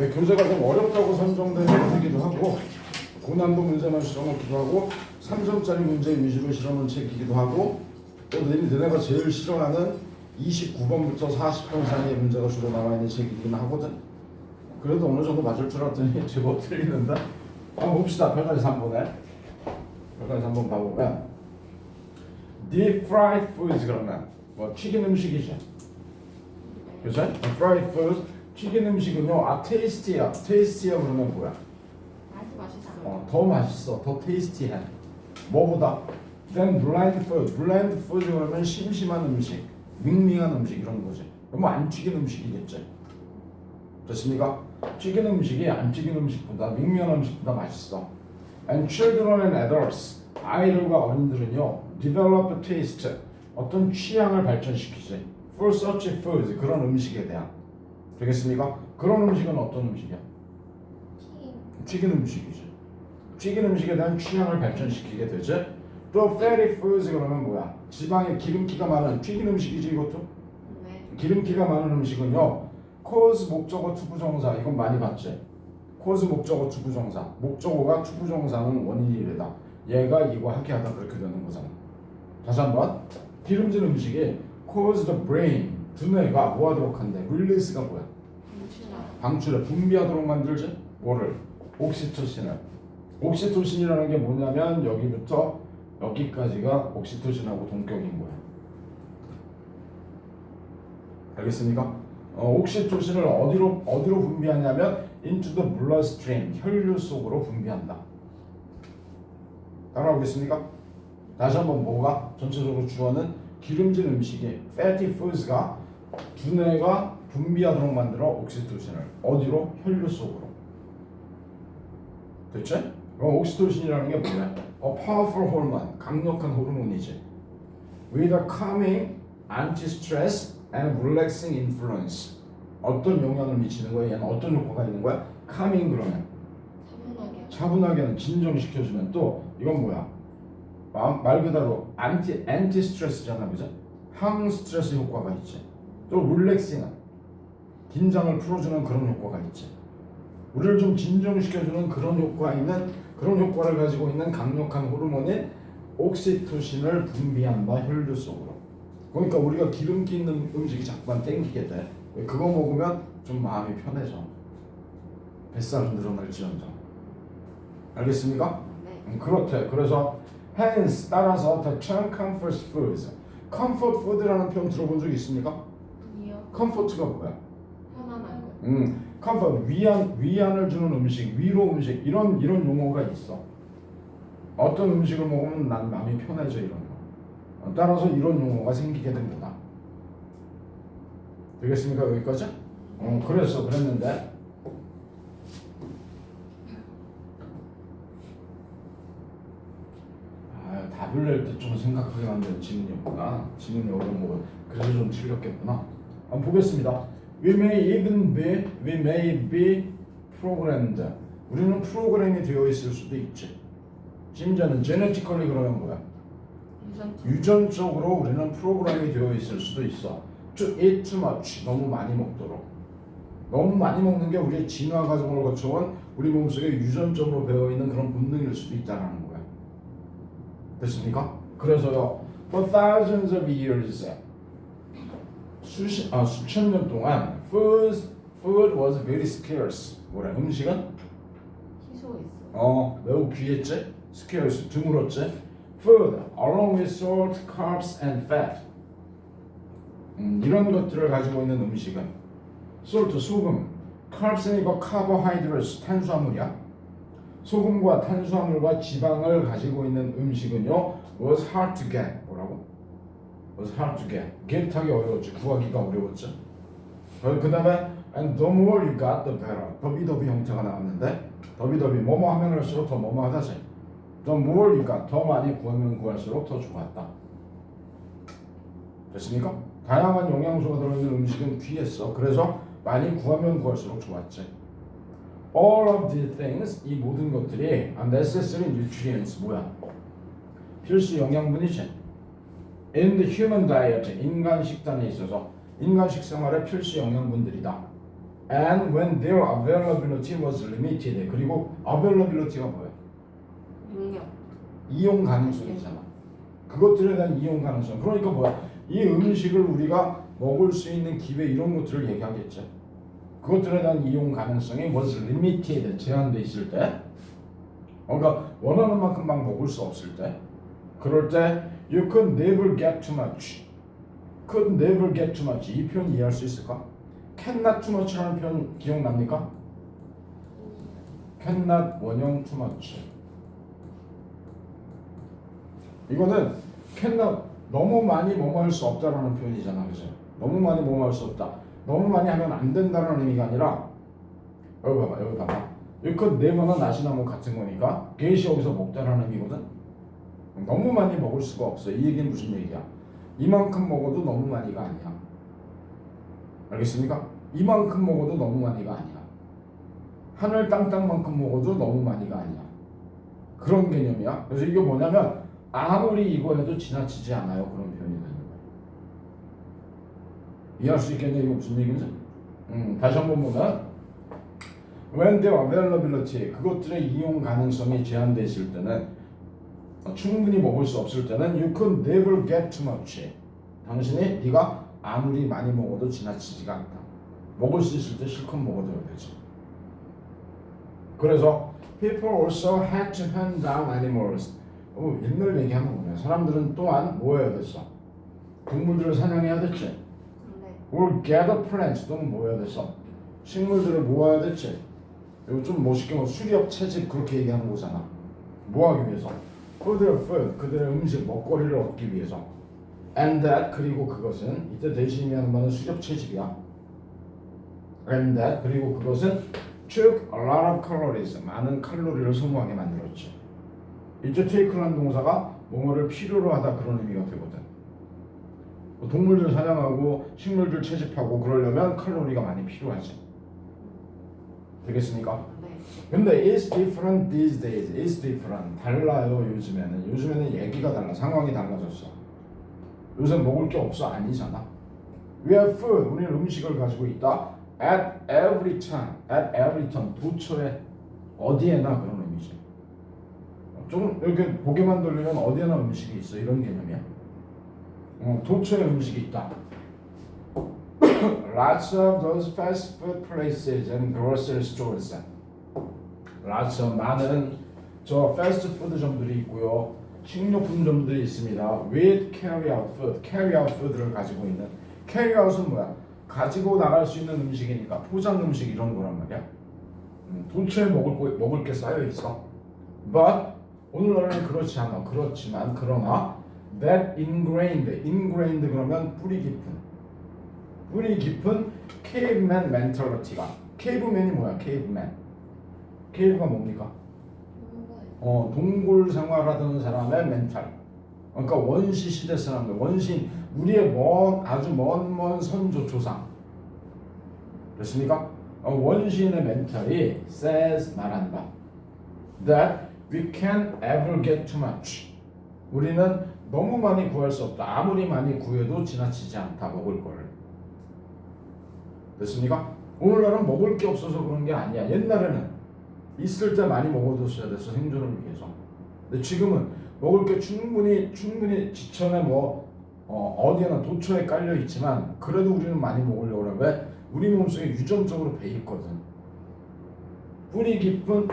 교재가 좀 어렵다고 선정된 문제이기도 하고 고난도 문제만 실어놓기도 하고 3점짜리 문제 위주로 실어놓은 책이기도 하고 또 너네가 제일 싫어하는 29번부터 40번 사이의 문제가 주로 나와 있는 책이긴 하거든. 그래도 어느 정도 맞을 줄 알았더니 제법 틀리는데. 한번 봅시다. 별까지 3번에. 별까지 한번 봐보면 deep fried foods 그러면 뭐 튀긴 음식이죠. 그죠? fried foods 튀긴 음식은요. tasty야. tasty야 그러면 뭐야? 아주 맛있어. 더 맛있어. 더 테이스티해. 뭐보다? then bland food. bland food 그러면 심심한 음식, 밍밍한 음식 이런 거지. 그럼 안 튀긴 음식이겠지. 됐습니까? 튀긴 음식이 안 튀긴 음식보다 밍밍한 음식보다 맛있어. And children and adults. 아이들과 어른들은요. develop a taste. 어떤 취향을 발전시키지. for such foods. 그런 음식에 대한. 되겠습니까? 그런 음식은 어떤 음식이야? 튀긴 음식이지. 튀긴 음식에 대한 취향을 발전시키게 되지. 또 fatty foods 그러면 뭐야? 지방에 기름기가 많은 튀긴 음식이지 이것도. 네. 기름기가 많은 음식은요. cause 목적어 투부정사 이건 많이 봤지. cause 목적어 투부정사. 목적어가 투부정사는 원인이래다. 얘가 이거 하게 하다 그렇게 되는 거잖아. 다시 한번. 기름진 음식이 cause the brain 두뇌가 뭐 하도록 한대? release가 뭐야? 방출해 분비하도록 만들지. 뭐를? 옥시토신을. 옥시토신이라는 게 뭐냐면 여기부터 여기까지가 옥시토신하고 동격인 거야. 알겠습니까? 옥시토신을 어디로 분비하냐면 into the bloodstream 혈류 속으로 분비한다. 따라오겠습니까? 다시 한번 뭐가 전체적으로 주어는 기름진 음식이 fatty foods가 두뇌가 분비하도록 만들어 옥시토신을 어디로? 혈류 속으로. 됐지? 옥시토신이라는 게 뭐냐? powerful hormone, 강력한 호르몬이지. with a calming, anti-stress and relaxing influence. 어떤 영향을 미치는 거야? 얘는 어떤 효과가 있는 거야? calming 그러면 차분하게는 진정시켜주면 또 이건 뭐야? 말 그대로 anti-stress잖아, 그죠? 항스트레스 효과가 있지. 또 relaxing은 긴장을 풀어주는 그런 효과가 있지. 우리를 좀 진정시켜주는 그런 효과 있는 그런 효과를 가지고 있는 강력한 호르몬인 옥시토신을 분비한다 혈류 속으로. 그러니까 우리가 기름기 있는 음식이 자꾸만 땡기게 돼. 그거 먹으면 좀 마음이 편해져. 뱃살은 늘어날지언정. 알겠습니까? 네. 그렇대. 그래서 hence 따라서 the term comfort foods. comfort food라는 표현 들어본 적 있습니까? 아니요. comfort가 뭐야? 편안한 거. comfort 위안을 주는 음식, 위로 음식 이런 용어가 있어. 어떤 음식을 먹으면 난 마음이 편해져 이런 거. 따라서 이런 용어가 생기게 된 거다. 되겠습니까 여기까지? 그랬는데 답을 낼 때 좀 생각하게 만드는 지문이었구나. 지문이 어려운 거 그래서 좀 틀렸겠구나. 한번 보겠습니다. We may be programmed. 우리는 프로그램이 되어 있을 수도 있지. 심지어는 genetically 그러면 뭐야? 유전적으로 우리는 프로그램이 되어 있을 수도 있어. To eat too much. 너무 많이 먹도록. 너무 많이 먹는 게 우리의 진화 과정을 거쳐온 우리 몸속에 유전적으로 배어있는 그런 본능일 수도 있다는 거야. 됐습니까? 그래서요. For thousands of years. 수천 년 동안 food was very scarce. 뭐래? 음식은? 희소했어. 매우 귀했지? scarce, 드물었지? Food, along with salt, carbs, and fat. 이런 것들을 가지고 있는 음식은 salt, 소금, carbs는 이거 carbohydrates, 탄수화물이야. 소금과 탄수화물과 지방을 가지고 있는 음식은요 was hard to get. 뭐라고? was hard to get. get하기 어려웠지. 구하기가 어려웠지. 그 다음에 and the more you got the better. 더비더비 형태가 나왔는데 더비더비 뭐뭐 하면 할수록 더 뭐뭐 하다지. the more you got. 더 많이 구하면 구할수록 더 좋았다. 됐습니까? 다양한 영양소가 들어있는 음식은 귀했어. 그래서 많이 구하면 구할수록 좋았지. All of these things, 이 모든 것들이 necessary nutrients, 뭐야? 필수 영양분이지. In the human diet, 인간 식단에 있어서 인간 식생활의 필수 영양분들이다. And when their availability was limited. 그리고 availability가 뭐야? 능력. 이용 가능성이잖아. 그것들에 대한 이용 가능성. 그러니까 뭐야? 이 음식을 우리가 먹을 수 있는 기회 이런 것들을 얘기하겠죠. 그것들에 대한 이용 가능성이 was limited. 제한돼 있을 때. 그러니까 원하는 만큼 막 먹을 수 없을 때. 그럴 때 you could never get too much. could never get too much. 이 표현 이해할 수 있을까? cannot too much라는 표현 기억납니까? cannot 원형 too much. 이거는 cannot 너무 많이 뭐뭐 할 수 없다라는 표현이잖아. 그죠? 너무 많이 뭐뭐 할 수 없다. 너무 많이 하면 안 된다는 의미가 아니라 여기 봐봐. you could never나 not이나 뭐 같은 거니까 get이 여기서 먹다라는 의미거든. 너무 많이 먹을 수가 없어. 이 얘기는 무슨 얘기야? 이만큼 먹어도 너무 많이가 아니야. 알겠습니까? 이만큼 먹어도 너무 많이가 아니야. 하늘 땅땅만큼 먹어도 너무 많이가 아니야. 그런 개념이야. 그래서 이게 뭐냐면 아무리 이거 해도 지나치지 않아요. 그런 표현이 되는 거야. 이해할 수 있겠냐? 이거 무슨 얘기인지? 다시 한번 보면 when their availability 그것들의 이용 가능성이 제한되어 있을 때는 충분히 먹을 수 없을 때는 you could never get too much. 당신이 네가 아무리 많이 먹어도 지나치지가 않다. 먹을 수 있을 때 실컷 먹어도 되지. 그래서 people also had to hunt down animals. 옛날 얘기하는 거네. 사람들은 또한 뭐 해야 됐어? 동물들을 사냥해야 됐지. 네. or gather plants 또는 뭐 해야 됐어? 식물들을 모아야 됐지. 이거 좀 멋있게 뭐 수렵 채집 그렇게 얘기하는 거잖아. 뭐 하기 위해서? for their food, 그들의 음식, 먹거리를 얻기 위해서. and that, 그리고 그것은 이때 대신에 하는 말은 수렵 채집이야. and that, 그리고 그것은 took a lot of calories, 많은 칼로리를 소모하게 만들었지. 이때 take라는 동사가 뭐뭐를 필요로 하다 그런 의미가 되거든. 동물들 사냥하고 식물들 채집하고 그러려면 칼로리가 많이 필요하지. 되겠습니까? 네. 근데 it's different these days. It's different. 달라요 요즘에는. 요즘에는 얘기가 달라. 상황이 달라졌어. 요새 먹을 게 없어 아니잖아. We have food. 우리는 음식을 가지고 있다. At every time. At every time. 도처에 어디에나 그런 의미지. 좀 이렇게 보게만 돌리면 어디에나 음식이 있어 이런 개념이야. 도처에 음식이 있다. Lots of those fast food places and grocery stores. Lots of 많은 저 패스트푸드점들이 있고요. 식료품점들이 있습니다. With carry-out food. carry-out food를 가지고 있는. carry-out은 뭐야? 가지고 나갈 수 있는 음식이니까 포장 음식 이런 거란 말이야. 도처에 먹을 게 쌓여 있어. But 오늘날은 그렇지 않아. 그렇지만 그러나 that ingrained 그러면 뿌리 깊은 caveman mentality가. caveman이 뭐야? cave가 뭡니까? 동굴 생활하던 사람의 멘탈. 그러니까 원시 시대 사람들, 원신 우리의 아주 먼 선조 조상. 됐습니까? 원시인의 멘탈이 says 말한다. That we can't ever get too much. 우리는 너무 많이 구할 수 없다. 아무리 많이 구해도 지나치지 않다. 먹을 걸. 됐습니까? 오늘날은 먹을 게 없어서 그런 게 아니야. 옛날에는 있을 때 많이 먹어뒀어야 됐어. 생존을 위해서. 근데 지금은 먹을 게 충분히 지천에 어디에나 도처에 깔려 있지만 그래도 우리는 많이 먹으려고 그래. 왜? 우리 몸속에 유전적으로 배 있거든. 뿌리 깊은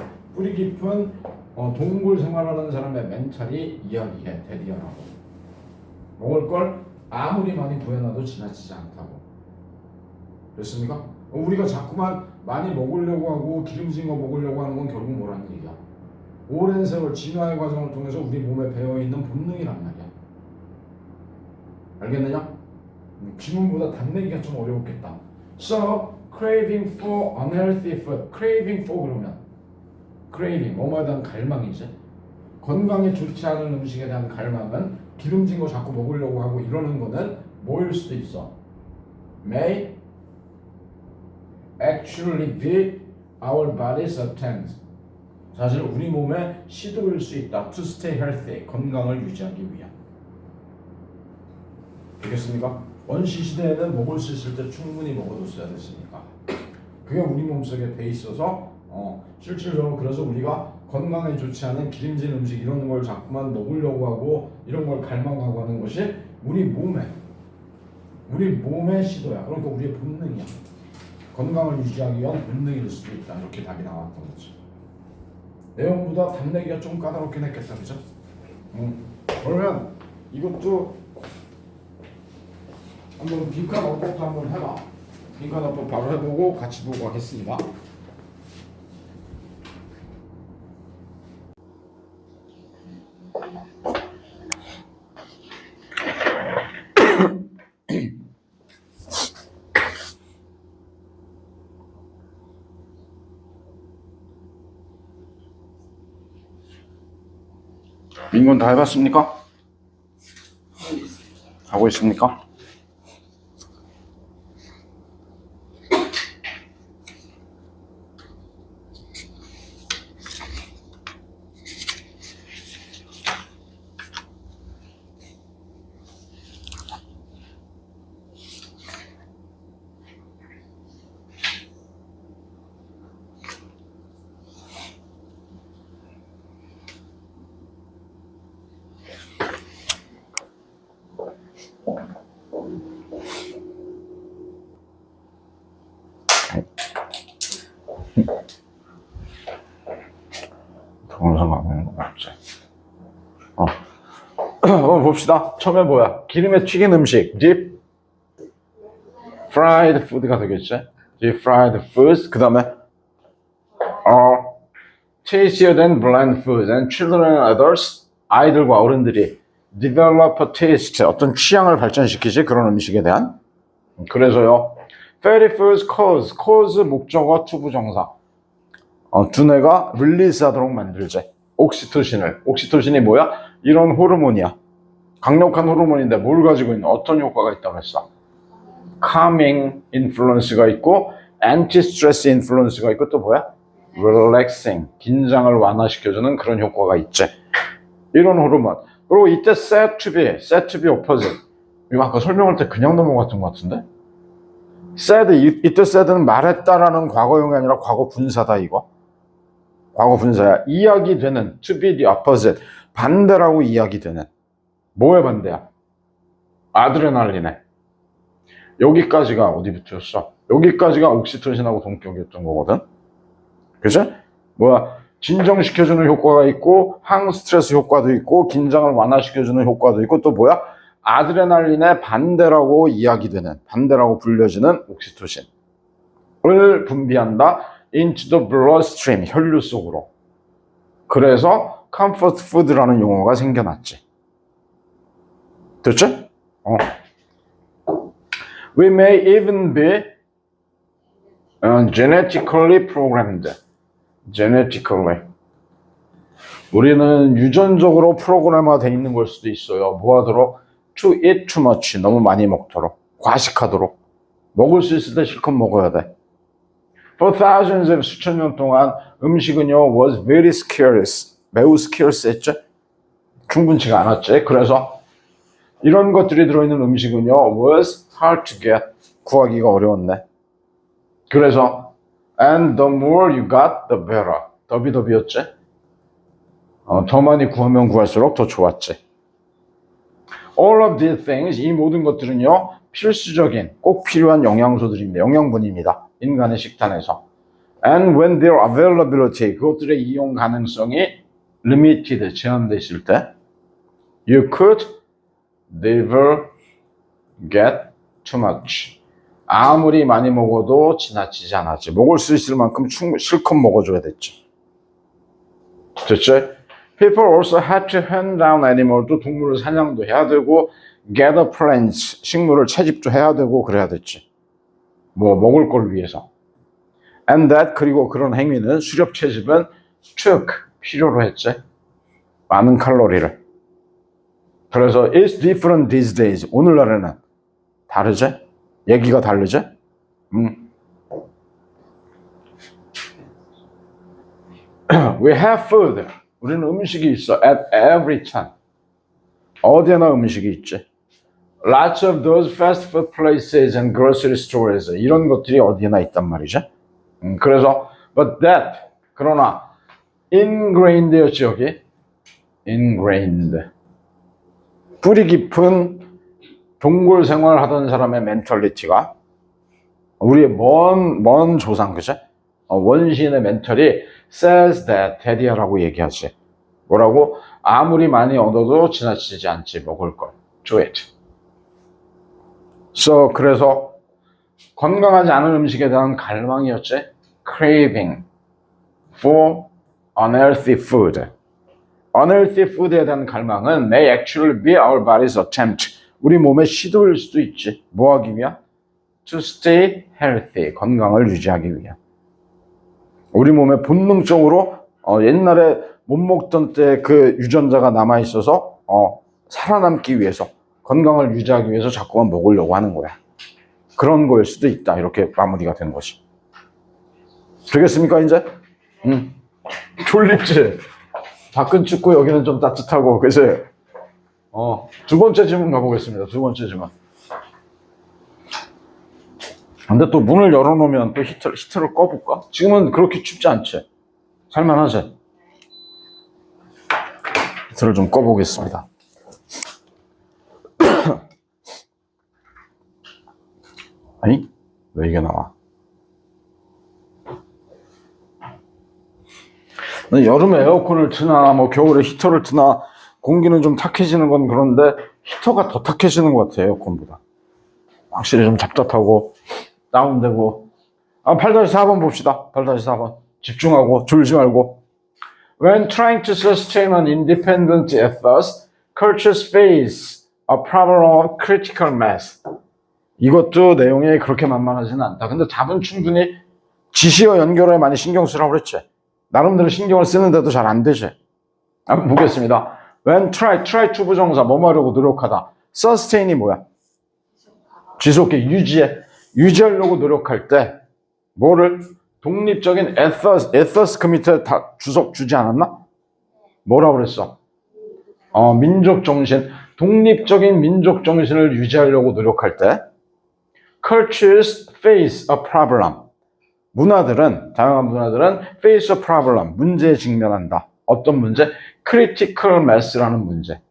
동굴 생활하는 사람의 멘탈이 이야기해. 대디어라고. 먹을 걸 아무리 많이 구해놔도 지나치지 않다고. 됐습니까? 우리가 자꾸만 많이 먹으려고 하고 기름진 거 먹으려고 하는 건 결국 뭐라는 얘기야? 오랜 세월 진화의 과정을 통해서 우리 몸에 배어있는 본능이란 말이야. 알겠느냐? 지문보다 답내기가 좀 어려웠겠다. So, craving for unhealthy food. craving for 그러면 craving, 뭐뭐에 대한 갈망이지. 건강에 좋지 않은 음식에 대한 갈망은 기름진 거 자꾸 먹으려고 하고 이러는 거는 뭐일 수도 있어. May actually be our body's attempt. 사실 우리 몸의 시도일 수 있다. To stay healthy. 건강을 유지하기 위한. 되겠습니까? 원시 시대에는 먹을 수 있을 때 충분히 먹어뒀어야 됐으니까. 그게 우리 몸속에 배 있어서 실질적으로 그래서 우리가 건강에 좋지 않은 기름진 음식 이런 걸 자꾸만 먹으려고 하고 이런 걸 갈망하고 하는 것이 우리 몸의 시도야. 그러니까 우리의 본능이야. 건강을 유지하기 위한 본능일 수도 있다. 이렇게 답이 나왔던 거지. 내용보다 답 내기가 좀 까다롭긴 했겠다, 그죠? 그러면 이것도 한번 빈칸 어법도 한번 해봐. 빈칸 어법 바로 해보고 같이 보고 가겠습니다. 인건 다 해봤습니까? 하고 있습니까? 동영상 가면 거 맞지? 한번 봅시다. 처음에 뭐야? 기름에 튀긴 음식, deep fried food가 되겠지? deep fried foods. 그 다음에 tastier than bland foods and children and others. 아이들과 어른들이 develop a taste, 어떤 취향을 발전시키지 그런 음식에 대한. 그래서요, fatty foods cause 목적어 투부정사. 두뇌가 릴리즈하도록 만들지. 옥시토신이 뭐야? 이런 호르몬이야. 강력한 호르몬인데 뭘 가지고 있는 어떤 효과가 있다고 했어? calming influence가 있고 anti-stress influence가 있고 또 뭐야? relaxing, 긴장을 완화시켜주는 그런 효과가 있지. 이런 호르몬. 그리고 이때 said to be opposite. 이거 아까 설명할 때 그냥 넘어갔던 것 같은데? 이때 said는 말했다라는 과거형이 아니라 과거 분사다 이거. 과거 분사야. 이야기되는 to be the opposite. 반대라고 이야기되는. 뭐의 반대야? 아드레날린에. 여기까지가 어디부터였어? 여기까지가 옥시토신하고 동격이었던 거거든. 그죠? 뭐야? 진정시켜주는 효과가 있고 항스트레스 효과도 있고 긴장을 완화시켜주는 효과도 있고 또 뭐야? 아드레날린의 반대라고 이야기되는, 반대라고 불려지는 옥시토신을 분비한다. into the bloodstream, 혈류 속으로. 그래서 comfort food라는 용어가 생겨났지. 됐지? We may even be genetically programmed. genetically. 우리는 유전적으로 프로그램화 돼 있는 걸 수도 있어요. 뭐 하도록? To eat too much. 너무 많이 먹도록. 과식하도록. 먹을 수 있을 때 실컷 먹어야 돼. For thousands of 수천 년 동안 음식은요 was very scarce. 매우 scarce 했죠? 충분치가 않았지. 그래서 이런 것들이 들어있는 음식은요 was hard to get. 구하기가 어려웠네. 그래서 and the more you got, the better. 더비더비였지? 더 많이 구하면 구할수록 더 좋았지. All of these things, 이 모든 것들은요 필수적인, 꼭 필요한 영양소들입니다. 영양분입니다. 인간의 식단에서. And when their availability, 그것들의 이용 가능성이 limited, 제한되어 있을 때 you could never get too much. 아무리 많이 먹어도 지나치지 않았지. 먹을 수 있을 만큼 실컷 먹어줘야 됐지. 됐지? People also had to hunt down animals. 동물을 사냥도 해야 되고 gather plants, 식물을 채집도 해야 되고 그래야 됐지. 뭐 먹을 걸 위해서. And that, 그리고 그런 행위는 수렵 채집은 took, 필요로 했지. 많은 칼로리를. 그래서 it's different these days. 오늘날에는 다르지? 얘기가 다르지? We have food. 우리는 음식이 있어. At every time. 어디에나 음식이 있지. Lots of those fast food places and grocery stores. 이런 것들이 어디에나 있단 말이죠. 그래서 but that 그러나 ingrained였지 여기 ingrained 뿌리 깊은 동굴 생활하던 사람의 멘털리티가 우리의 먼 조상 그죠? 원시인의 멘털이 says that daddy라고 얘기하지. 뭐라고? 아무리 많이 얻어도 지나치지 않지 먹을 걸. do it. So 그래서 건강하지 않은 음식에 대한 갈망이었지. craving for unhealthy food. unhealthy food에 대한 갈망은 may actually be our body's attempt. 우리 몸의 시도일 수도 있지. 뭐 하기 위한? to stay healthy. 건강을 유지하기 위한. 우리 몸에 본능적으로 옛날에 못 먹던 때 그 유전자가 남아있어서 살아남기 위해서 건강을 유지하기 위해서 자꾸만 먹으려고 하는 거야. 그런 거일 수도 있다. 이렇게 마무리가 된 것이. 되겠습니까 이제? 졸립지? 밖은 춥고 여기는 좀 따뜻하고 그치? 두 번째 질문 가보겠습니다. 두 번째 질문. 근데 또 문을 열어놓으면 또 히터를 꺼볼까? 지금은 그렇게 춥지 않지? 살만하지? 히터를 좀 꺼보겠습니다. 아니? 왜 이게 나와? 여름에 에어컨을 트나 뭐 겨울에 히터를 트나 공기는 좀 탁해지는 건 그런데 히터가 더 탁해지는 것 같아요. 에어컨보다. 확실히 좀 답답하고 다운되고 8-4번 봅시다. 8-4번 집중하고 졸지 말고 When trying to sustain an independent ethos, cultures face a problem of critical mass. 이것도 내용이 그렇게 만만하지는 않다. 근데 답은 충분히 지시어 연결에 많이 신경 쓰라고 그랬지. 나름대로 신경을 쓰는데도 잘 안 되지. 한번 보겠습니다. When try to 부정사 뭐뭐 하려고 노력하다. sustain이 뭐야? 지속해 유지하려고 노력할 때 뭐를? 독립적인 ethos committed 다 주석 주지 않았나? 뭐라고 그랬어? 민족 정신, 독립적인 민족 정신을 유지하려고 노력할 때 cultures face a problem. 다양한 문화들은 face a problem, 문제에 직면한다. 어떤 문제? critical mass라는 문제.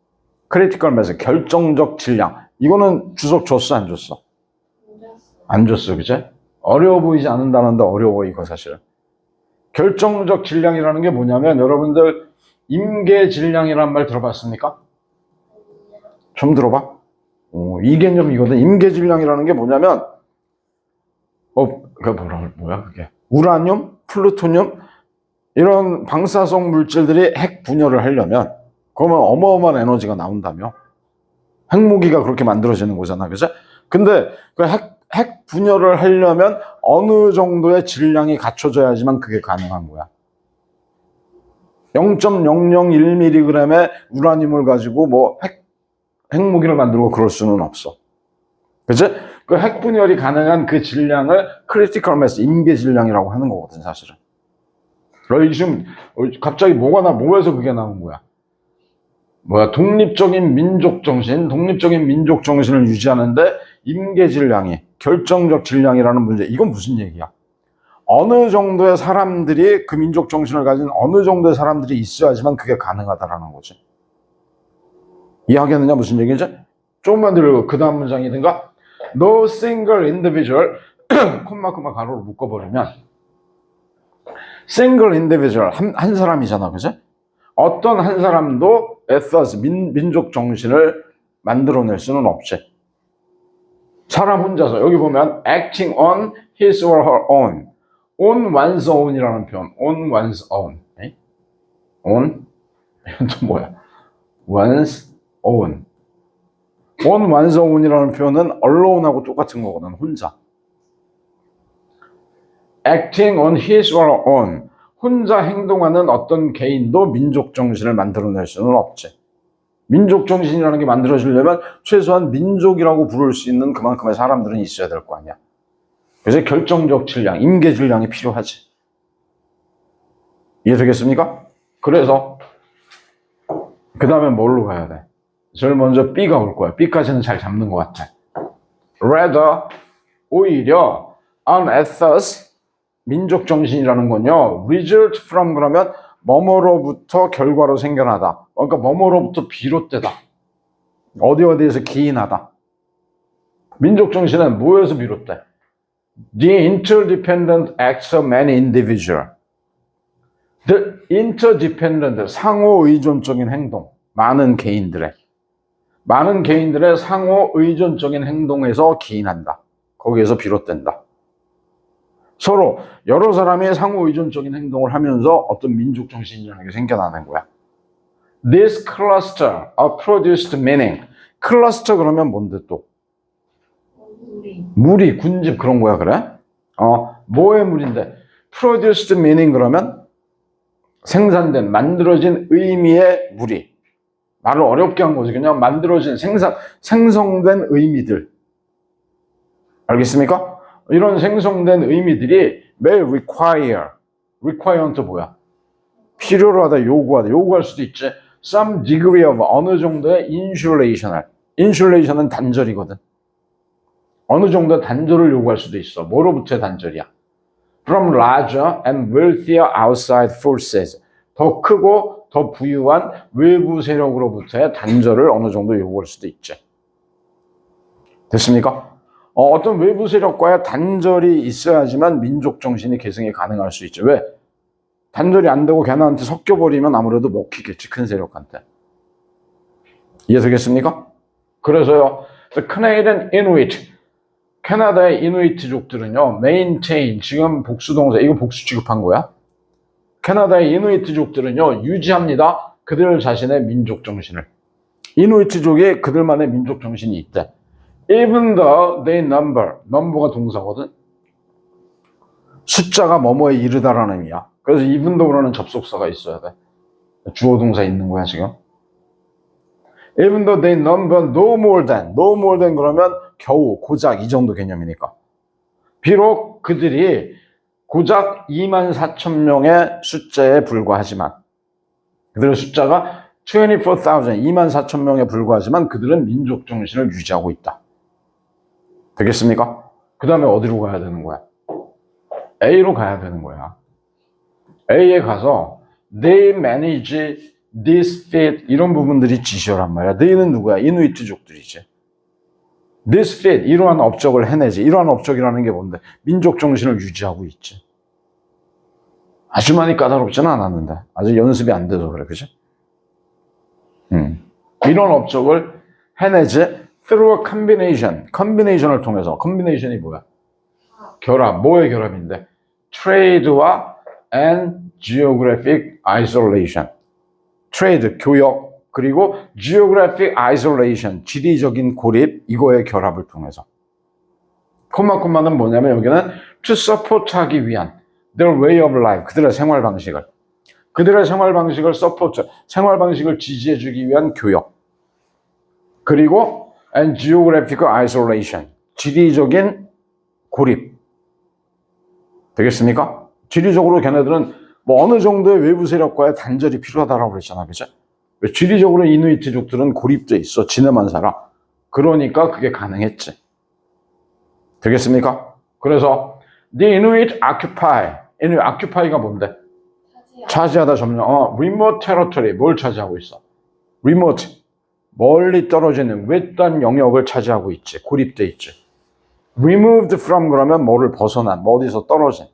critical mass, 결정적 질량. 이거는 주석 줬어, 안 줬어? 안 줬어, 그치? 어려워 보이지 않는다는데 어려워, 이거 사실은. 결정적 질량이라는 게 뭐냐면, 여러분들, 임계 질량이라는 말 들어봤습니까? 좀 들어봐. 이 개념이거든. 임계 질량이라는 게 뭐냐면, 뭐야, 그게. 우라늄, 플루토늄, 이런 방사성 물질들이 핵 분열을 하려면, 그러면 어마어마한 에너지가 나온다며. 핵무기가 그렇게 만들어지는 거잖아, 그죠? 근데 그 핵 분열을 하려면 어느 정도의 질량이 갖춰져야지만 그게 가능한 거야. 0.001mg의 우라늄을 가지고 뭐 핵무기를 만들고 그럴 수는 없어. 그치? 그 핵 분열이 가능한 그 질량을 크리티컬 매스, 임계 질량이라고 하는 거거든, 사실은. 지금 갑자기 뭐에서 그게 나온 거야? 독립적인 민족 정신을 유지하는데 임계 질량이 결정적 질량이라는 문제. 이건 무슨 얘기야? 어느 정도의 사람들이 그 민족 정신을 가진 어느 정도의 사람들이 있어야지만 그게 가능하다라는 거지. 이해하겠느냐 무슨 얘기인지? 조금만 들고 그 다음 문장이든가 No single individual 콤마 가로로 묶어버리면 single individual 한 사람이잖아, 그지? 어떤 한 사람도 ethos 민족 정신을 만들어낼 수는 없지. 사람 혼자서 여기 보면 acting on his or her own, on one's own이라는 표현, on one's own, on 이건 또 뭐야? one's own, on one's own이라는 표현은 alone하고 똑같은 거거든, 혼자. acting on his or her own, 혼자 행동하는 어떤 개인도 민족 정신을 만들어낼 수는 없지. 민족 정신이라는 게 만들어지려면 최소한 민족이라고 부를 수 있는 그만큼의 사람들은 있어야 될 거 아니야. 그래서 결정적 질량, 임계 질량이 필요하지. 이해되겠습니까? 그래서 그 다음에 뭘로 가야 돼? 제일 먼저 B가 올 거야. B까지는 잘 잡는 것 같아. Rather, 오히려 an ethos, 민족 정신이라는 건요, result from 그러면 뭐뭐로부터 결과로 생겨나다. 그러니까 뭐뭐로부터 비롯되다. 어디에서 기인하다. 민족 정신은 뭐에서 비롯돼? The interdependent acts of many individuals. The interdependent, 상호 의존적인 행동. 많은 개인들의 상호 의존적인 행동에서 기인한다. 거기에서 비롯된다. 서로 여러 사람이 상호 의존적인 행동을 하면서 어떤 민족 정신이라는 게 생겨나는 거야. This cluster of produced meaning. 클러스터 그러면 뭔데 또? 무리, 군집 그런 거야, 그래? 뭐의 무리인데? produced meaning 그러면 생산된, 만들어진 의미의 무리. 말을 어렵게 한 거지. 그냥 만들어진, 생성된 의미들. 알겠습니까? 이런 생성된 의미들이 may require는 또 뭐야? 필요로 하다, 요구할 수도 있지. some degree of 어느 정도의 insulation은 단절이거든. 어느 정도의 단절을 요구할 수도 있어. 뭐로부터의 단절이야? From larger and wealthier outside forces. 더 크고 더 부유한 외부 세력으로부터의 단절을 어느 정도 요구할 수도 있지. 됐습니까? 어떤 외부 세력과의 단절이 있어야지만 민족 정신이 계승이 가능할 수 있죠. 왜? 단절이 안 되고 걔네한테 섞여버리면 아무래도 먹히겠지, 큰 세력한테. 이해되겠습니까? 그래서요, the Canadian Inuit, 캐나다의 이누이트족들은요, maintain, 지금 복수동사, 이거 복수 취급한 거야? 캐나다의 이누이트족들은요, 유지합니다. 그들 자신의 민족 정신을. 이누이트족이 그들만의 민족 정신이 있대. Even though they number가 동사거든. 숫자가 뭐뭐에 이르다라는 의미야. 그래서 even though라는 접속사가 있어야 돼. 주어 동사 있는 거야, 지금. Even though they number no more than 그러면 겨우, 고작 이 정도 개념이니까. 비록 그들이 고작 24,000명의 숫자에 불과하지만, 그들의 숫자가 24,000명에 불과하지만 그들은 민족 정신을 유지하고 있다. 되겠습니까? 그 다음에 어디로 가야 되는 거야? A로 가야 되는 거야. A에 가서 they manage this fit 이런 부분들이 지시어란 말이야. they는 누구야? 이누이트족들이지. this fit 이러한 업적을 해내지. 이러한 업적이라는 게 뭔데? 민족 정신을 유지하고 있지. 아주 많이 까다롭지는 않았는데 아직 연습이 안 돼서 그래, 그치? 이런 업적을 해내지. through a combination을 통해서. combination이 뭐야? 결합. 뭐의 결합인데? trade와 and geographic isolation. trade, 교역, 그리고 geographic isolation, 지리적인 고립, 이거의 결합을 통해서. 콤마는 뭐냐면 여기는 to support 하기 위한 their way of life, 그들의 생활 방식을 support, 생활 방식을 지지해 주기 위한 교역. 그리고 and geographic isolation, 지리적인 고립. 되겠습니까? 지리적으로 걔네들은 뭐 어느 정도의 외부 세력과의 단절이 필요하다라고 그랬잖아, 그죠? 지리적으로 이누이트족들은 고립돼 있어. 지네만 살아. 그러니까 그게 가능했지. 되겠습니까? 그래서 the Inuit occupy가 뭔데? 차지하다, 점령. remote territory, 뭘 차지하고 있어? remote, 멀리 떨어지는 외딴 영역을 차지하고 있지. 고립돼 있지. removed from 그러면 뭐를 벗어난, 어디서 떨어진.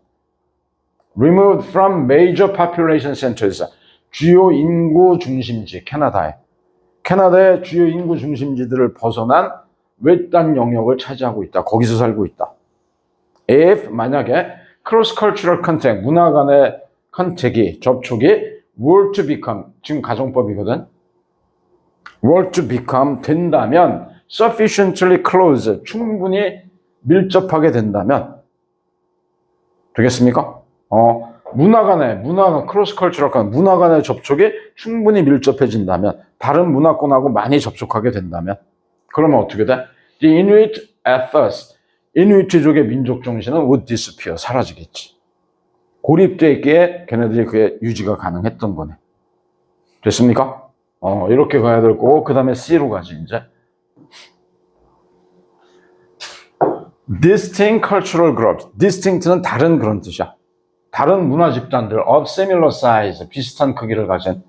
removed from major population centers, 주요 인구 중심지, 캐나다의 주요 인구 중심지들을 벗어난 외딴 영역을 차지하고 있다. 거기서 살고 있다. if 만약에 cross-cultural contact, 문화 간의 접촉이 were to become, 지금 가정법이거든. were to become 된다면 sufficiently close, 충분히 밀접하게 된다면 되겠습니까? 문화 간의 크로스컬처럴 문화 간의 접촉이 충분히 밀접해진다면, 다른 문화권하고 많이 접촉하게 된다면, 그러면 어떻게 돼? The Inuit ethos, 이누이트족의 민족 정신은 would disappear, 사라지겠지. 고립돼 있기에 걔네들이 그게 유지가 가능했던 거네. 됐습니까? 이렇게 가야 될 거고, 그 다음에 C로 가지, 이제. Distinct cultural groups. distinct는 다른 그런 뜻이야. 다른 문화 집단들 of similar size, 비슷한 크기를 가진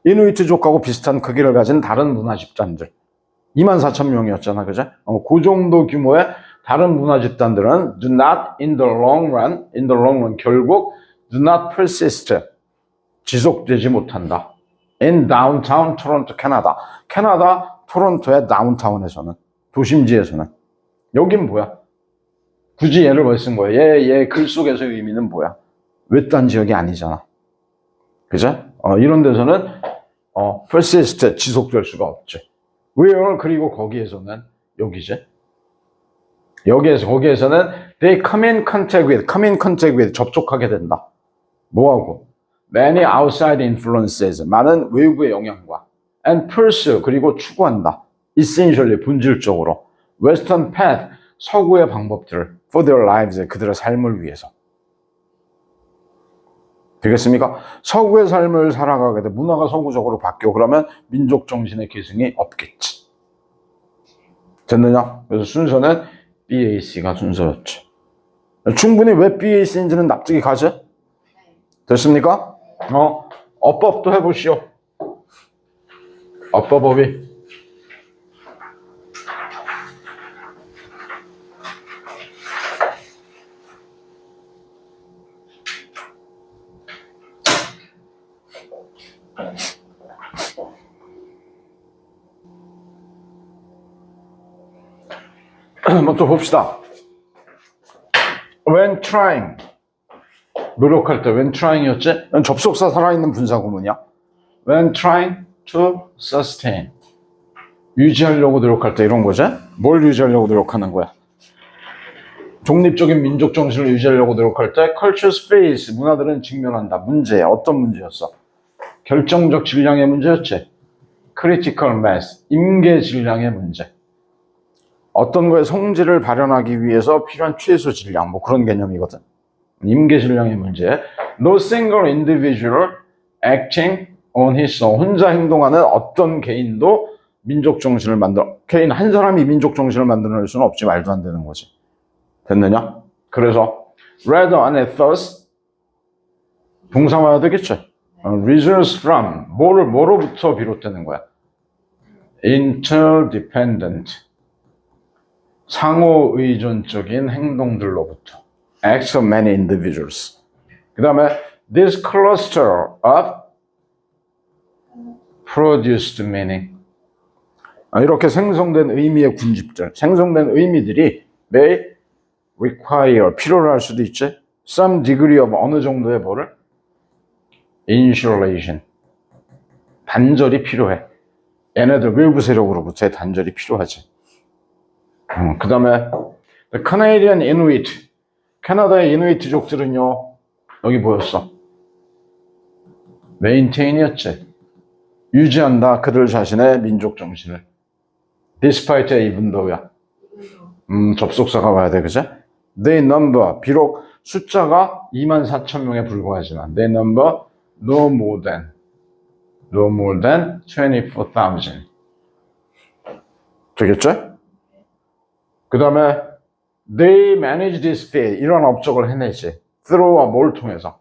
이누이트족하고 비슷한 크기를 가진 다른 문화 집단들 24,000명이었잖아, 그죠? 그 정도 규모의 다른 문화 집단들은 do not in the long run 결국 do not persist 지속되지 못한다. in downtown Toronto, 캐나다 토론토의 다운타운에서는 도심지에서는 여긴 뭐야? 굳이 얘를 왜 쓴 거야? 얘 글 속에서의 의미는 뭐야? 외딴 지역이 아니잖아. 그죠? 이런 데서는 persist 지속될 수가 없지. where 그리고 거기에서는 여기지. 거기에서는 they come in contact with 접촉하게 된다. 뭐하고? many outside influences 많은 외부의 영향과 and pursue 그리고 추구한다. essentially 본질적으로 western path 서구의 방법들을 for their lives 그들의 삶을 위해서. 되겠습니까? 서구의 삶을 살아가게 돼 문화가 서구적으로 바뀌어 그러면 민족 정신의 계승이 없겠지. 됐느냐? 그래서 순서는 BAC가 순서였지. 충분히 왜 BAC인지는 납득이 가지? 됐습니까? 어법도 해보시오. 어법이 한번 또 봅시다. When trying 노력할 때 when trying이었지? 접속사 살아있는 분사구문이야. When trying to sustain 유지하려고 노력할 때 이런 거지? 뭘 유지하려고 노력하는 거야? 독립적인 민족 정신을 유지하려고 노력할 때 cultures face 문화들은 직면한다. 문제야. 어떤 문제였어? 결정적 질량의 문제였지? critical mass 임계 질량의 문제. 어떤 거에 성질을 발현하기 위해서 필요한 최소 질량 뭐 그런 개념이거든. 임계 질량의 문제. No single individual acting on his own 혼자 행동하는 어떤 개인도 민족 정신을 개인 한 사람이 민족 정신을 만들어낼 수는 없지. 말도 안 되는 거지. 됐느냐? 그래서 rather and thus 동사 와야 되겠죠. results from 뭐로부터 비롯되는 거야? interdependent 상호 의존적인 행동들로부터 acts of many individuals. 그 다음에 this cluster of produced meaning 이렇게 생성된 의미의 군집들 생성된 의미들이 may require 필요로 할 수도 있지. some degree of 어느 정도의 뭐를 insulation 단절이 필요해. 얘네들 외부 세력으로부터의 단절이 필요하지. 그 다음에 the Canadian Inuit 캐나다의 이누이트족들은요 여기 뭐였어? maintain이었지. 유지한다 그들 자신의 민족 정신을 despite even though야. 접속사가 와야 돼 그죠? They number 비록 숫자가 24,000명에 불과하지만 they number no more than 24,000 되겠죠? 그 다음에 they manage this feat 이런 업적을 해내지 through와 뭘 통해서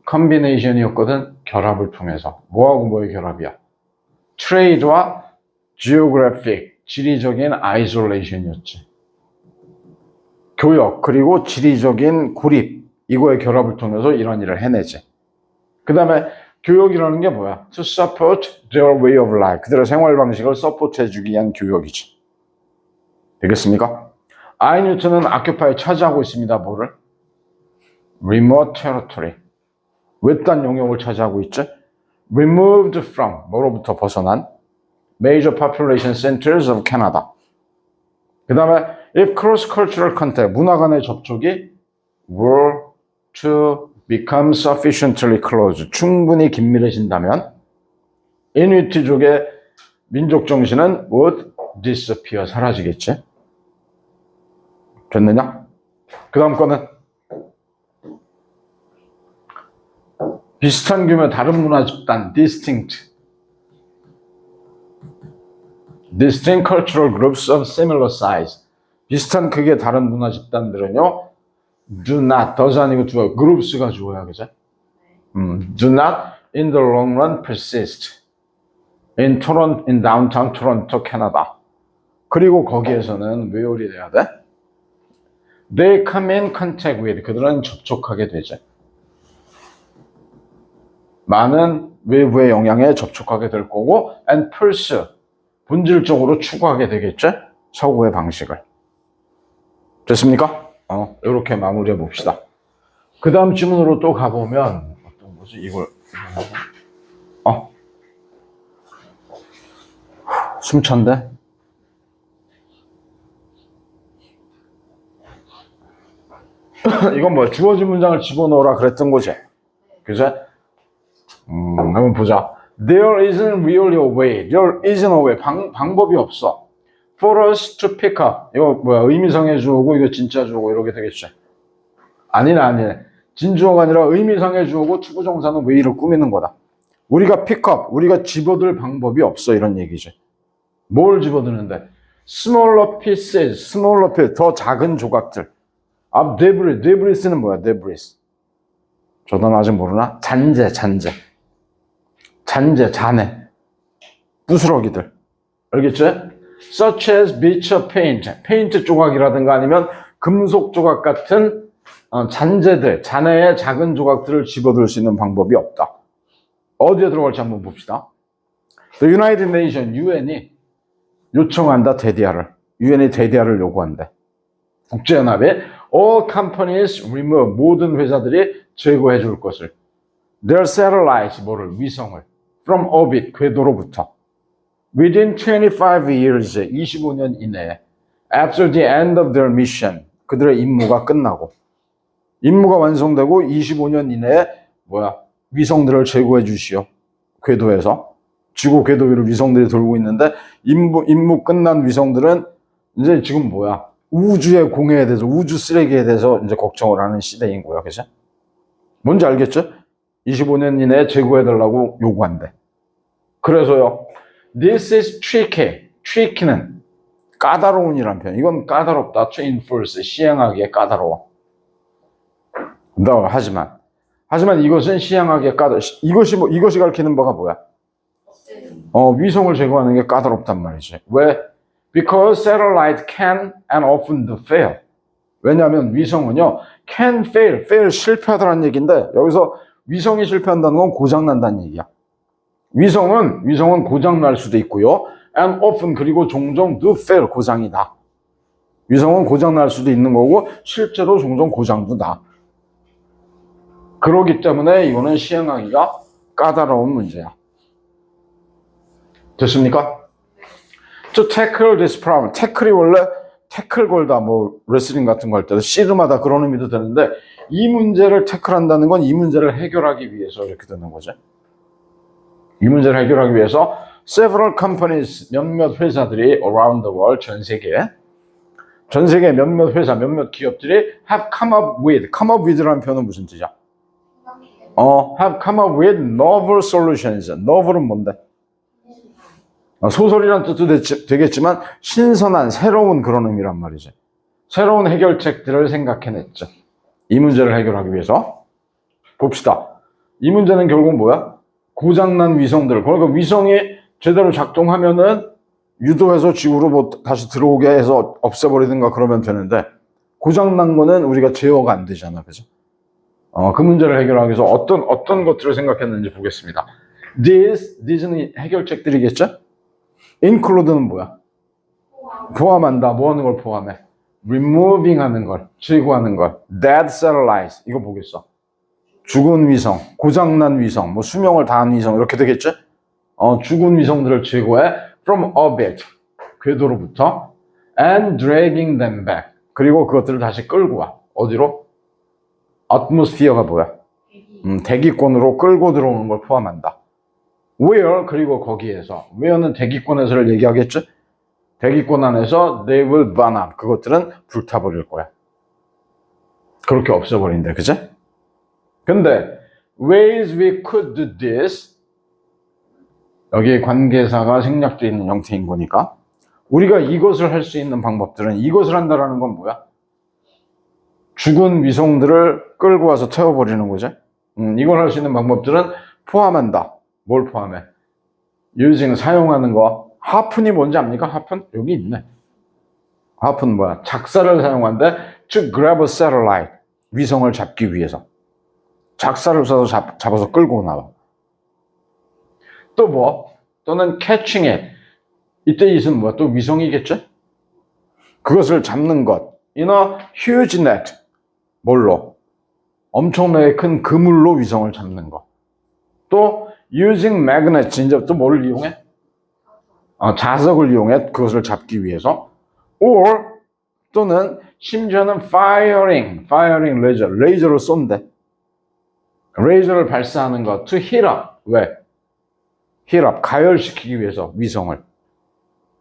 combination이었거든. 결합을 통해서 뭐하고 뭐의 결합이야? trade와 geographic 지리적인 isolation이었지. 교역 그리고 지리적인 고립 이거의 결합을 통해서 이런 일을 해내지. 그 다음에 교역이라는 게 뭐야? to support their way of life 그들의 생활 방식을 서포트해주기 위한 교역이지. 되겠습니까? 아이뉴트는 아큐파이 차지하고 있습니다. 뭐를? remote territory 외딴 영역을 차지하고 있죠. removed from 뭐로부터 벗어난 major population centers of Canada. 그 다음에 if cross-cultural contact 문화 간의 접촉이 were to become sufficiently close 충분히 긴밀해진다면 이누이트족의 민족 정신은 would disappear 사라지겠지. 됐느냐? 그 다음 거는 비슷한 규모 다른 문화 집단 distinct cultural groups of similar size 비슷한 크기의 다른 문화 집단들은요 do not, does 아니고 do, groups가 주어야, 그죠? Do not in the long run persist in Toronto, in downtown Toronto, Canada. 그리고 거기에서는 where이 돼야 돼? They come in contact with, 그들은 접촉하게 되지. 많은 외부의 영향에 접촉하게 될 거고, and pursue, 본질적으로 추구하게 되겠죠? 서구의 방식을. 됐습니까? 이렇게 마무리해 봅시다. 그 다음 질문으로 또 가보면, 어떤 거지? 이걸, 숨찬데? 이건 뭐야? 주어진 문장을 집어넣으라 그랬던 거지? 그죠? 한번 보자. There isn't really a way. There isn't a way. 방법이 없어. For us to pick up. 이거 뭐야? 의미상의 주어고 이거 진짜 주어고 이렇게 되겠죠? 아니네. 진주어가 아니라 의미상의 주어고 투부정사는 way를 꾸미는 거다. 우리가 pick up, 우리가 집어들 방법이 없어 이런 얘기지. 뭘 집어드는데? Smaller pieces, smaller pieces, 더 작은 조각들. debris, debris는 뭐야? debris. 저 단어 아직 모르나? 잔재. 잔해. 부스러기들. 알겠지? Such as bits of paint. 페인트 조각이라든가 아니면 금속 조각 같은 잔재들, 잔해의 작은 조각들을 집어들 수 있는 방법이 없다. 어디에 들어갈지 한번 봅시다. The United Nations, UN이 요청한다, 대디아를. UN이 대디아를 요구한대. 국제연합에 all companies remove, 모든 회사들이 제거해 줄 것을. Their satellites, 뭐를? 위성을. From orbit, 궤도로부터. Within 25 years, 25년 이내에. After the end of their mission, 그들의 임무가 끝나고. 임무가 완성되고 25년 이내에 위성들을 제거해 주시오. 궤도에서. 지구 궤도 위를 위성들이 돌고 있는데 임무 끝난 위성들은 이제 지금 우주의 공해에 대해서, 우주 쓰레기에 대해서 이제 걱정을 하는 시대인 거야. 그죠? 뭔지 알겠죠? 25년 이내에 제거해달라고 요구한대. 그래서요. This is tricky. tricky는 까다로운이란 표현. 이건 까다롭다. To enforce. 시행하기에 까다로워. 하지만 이것은 시행하기에 이것이 가리키는 바가 뭐야? 위성을 제거하는 게 까다롭단 말이지. 왜? Because satellite can and often do fail. 왜냐하면 위성은요, can fail, 실패하다는 얘기인데 여기서 위성이 실패한다는 건 고장난다는 얘기야. 위성은 고장날 수도 있고요. and often, 그리고 종종 do fail, 고장이다. 위성은 고장날 수도 있는 거고 실제로 종종 고장도 나. 그렇기 때문에 이거는 시행하기가 까다로운 문제야. 됐습니까? To tackle this problem. 태클이 원래 태클 걸다, 레슬링 같은 거 할 때도 씨름하다 그런 의미도 되는데 이 문제를 태클한다는 건 이 문제를 해결하기 위해서 이렇게 되는 거죠. 이 문제를 해결하기 위해서 several companies, 몇몇 회사들이 around the world, 전 세계 몇몇 회사, 몇몇 기업들이 have come up with라는 표현은 무슨 뜻이야? have come up with novel solutions. novel은 뭔데? 소설이란 뜻도 되겠지만 신선한, 새로운 그런 의미란 말이지. 새로운 해결책들을 생각해냈죠. 이 문제를 해결하기 위해서. 봅시다. 이 문제는 결국 뭐야? 고장난 위성들. 그러니까 위성이 제대로 작동하면은 유도해서 지구로 다시 들어오게 해서 없애버리든가 그러면 되는데 고장난 거는 우리가 제어가 안 되잖아. 그죠? 그 문제를 해결하기 위해서 어떤 것들을 생각했는지 보겠습니다. These는 해결책들이겠죠? include는 뭐야? 포함한다. 뭐 하는 걸 포함해? removing 하는 걸, 제거하는 걸. dead satellites. 이거 보겠어. 죽은 위성, 고장난 위성, 수명을 다한 위성 이렇게 되겠죠? 죽은 위성들을 제거해 from orbit, 궤도로부터 and dragging them back. 그리고 그것들을 다시 끌고 와. 어디로? atmosphere가 뭐야? 대기권으로 끌고 들어오는 걸 포함한다. where, 그리고 거기에서. where는 대기권에서를 얘기하겠죠? 대기권 안에서 they will burn up. 그것들은 불타버릴 거야. 그렇게 없애버린대. 그죠? 근데 ways we could do this, 여기 관계사가 생략되어 있는 형태인 거니까 우리가 이것을 할 수 있는 방법들은, 이것을 한다라는 건 뭐야? 죽은 위성들을 끌고 와서 태워버리는 거지. 이걸 할 수 있는 방법들은 포함한다. 뭘 포함해? using, 사용하는 거. 하푼이 뭔지 압니까? 하푼? 여기 있네. 하푼 뭐야? 작사를 사용한대. to grab a satellite. 위성을 잡기 위해서. 작사를 써서 잡아서 끌고 나와. 또 뭐? 또는 catching it. 이때 it은 뭐야? 또 위성이겠죠? 그것을 잡는 것. in a huge net. 뭘로? 엄청나게 큰 그물로 위성을 잡는 것. 또 using magnets. 이제 또 뭘 이용해? 자석을 이용해 그것을 잡기 위해서. or 또는 심지어는 firing 레이저를 쏜대. 레이저를 발사하는 것. to hit up. 왜? hit up. 가열시키기 위해서 위성을.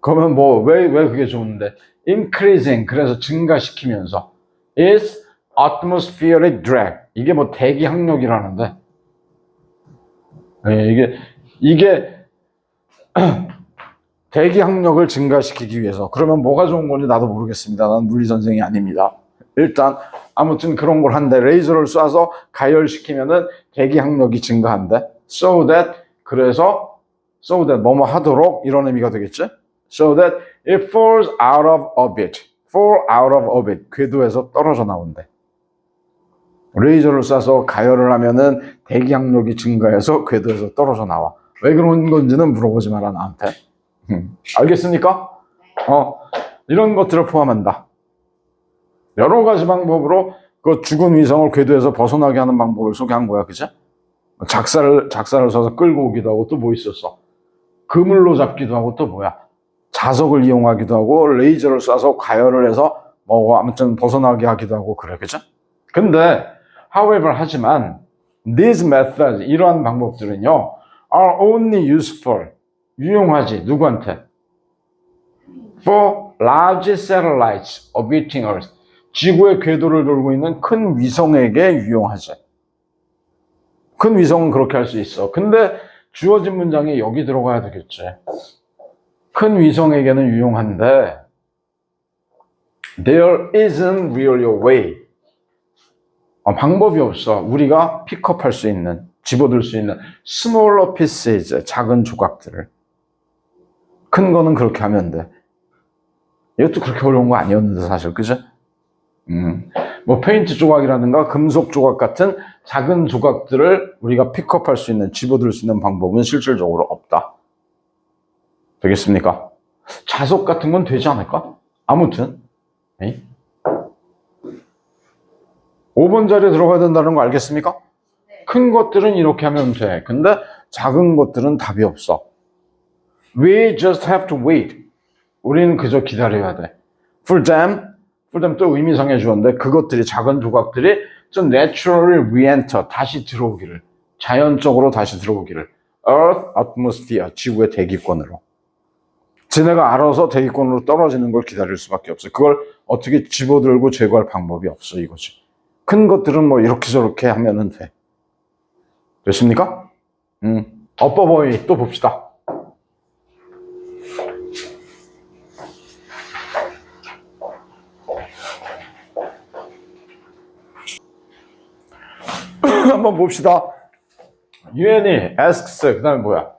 그러면 뭐 왜 그게 좋은데? increasing. 그래서 증가시키면서. is atmospheric drag. 이게 뭐 대기 항력이라는데. 네, 이게 대기 항력을 증가시키기 위해서. 그러면 뭐가 좋은 건지 나도 모르겠습니다. 난 물리 선생이 아닙니다. 일단 아무튼 그런 걸 한대. 레이저를 쏴서 가열시키면은 대기 항력이 증가한대. so that 뭐뭐 하도록 이런 의미가 되겠지? so that it falls out of orbit. 궤도에서 떨어져 나온대. 레이저를 쏴서 가열을 하면은 대기 항력이 증가해서 궤도에서 떨어져 나와. 왜 그런 건지는 물어보지 마라 나한테. 알겠습니까? 이런 것들을 포함한다. 여러 가지 방법으로 그 죽은 위성을 궤도에서 벗어나게 하는 방법을 소개한 거야, 그치? 작사를 써서 끌고 오기도 하고 또 뭐 있었어? 그물로 잡기도 하고 또 뭐야? 자석을 이용하기도 하고 레이저를 쏴서 가열을 해서 뭐 아무튼 벗어나게 하기도 하고 그래, 그치? 근데 however 하지만 these methods 이러한 방법들은요 are only useful 유용하지 누구한테? for large satellites orbiting Earth 지구의 궤도를 돌고 있는 큰 위성에게 유용하지. 큰 위성은 그렇게 할 수 있어. 근데 주어진 문장이 여기 들어가야 되겠지. 큰 위성에게는 유용한데 there isn't really a way 방법이 없어. 우리가 픽업할 수 있는, 집어들 수 있는 smaller pieces, 작은 조각들을. 큰 거는 그렇게 하면 돼. 이것도 그렇게 어려운 거 아니었는데 사실, 그죠? 뭐 페인트 조각이라든가 금속 조각 같은 작은 조각들을 우리가 픽업할 수 있는, 집어들 수 있는 방법은 실질적으로 없다. 되겠습니까? 자석 같은 건 되지 않을까? 아무튼 5번 자리에 들어가야 된다는 거 알겠습니까? 네. 큰 것들은 이렇게 하면 돼. 근데 작은 것들은 답이 없어. We just have to wait. 우리는 그저 기다려야 돼. For them 또 의미상의 주어인데 그것들이 작은 조각들이 좀 naturally re-enter 다시 들어오기를 자연적으로 다시 들어오기를 Earth atmosphere 지구의 대기권으로 지네가 알아서 대기권으로 떨어지는 걸 기다릴 수밖에 없어. 그걸 어떻게 집어들고 제거할 방법이 없어 이거지. 큰 것들은 뭐 이렇게 저렇게 하면은 돼. 됐습니까? 어버버이 또 봅시다. 한번 봅시다. 유엔이 asks 그 다음에 뭐야?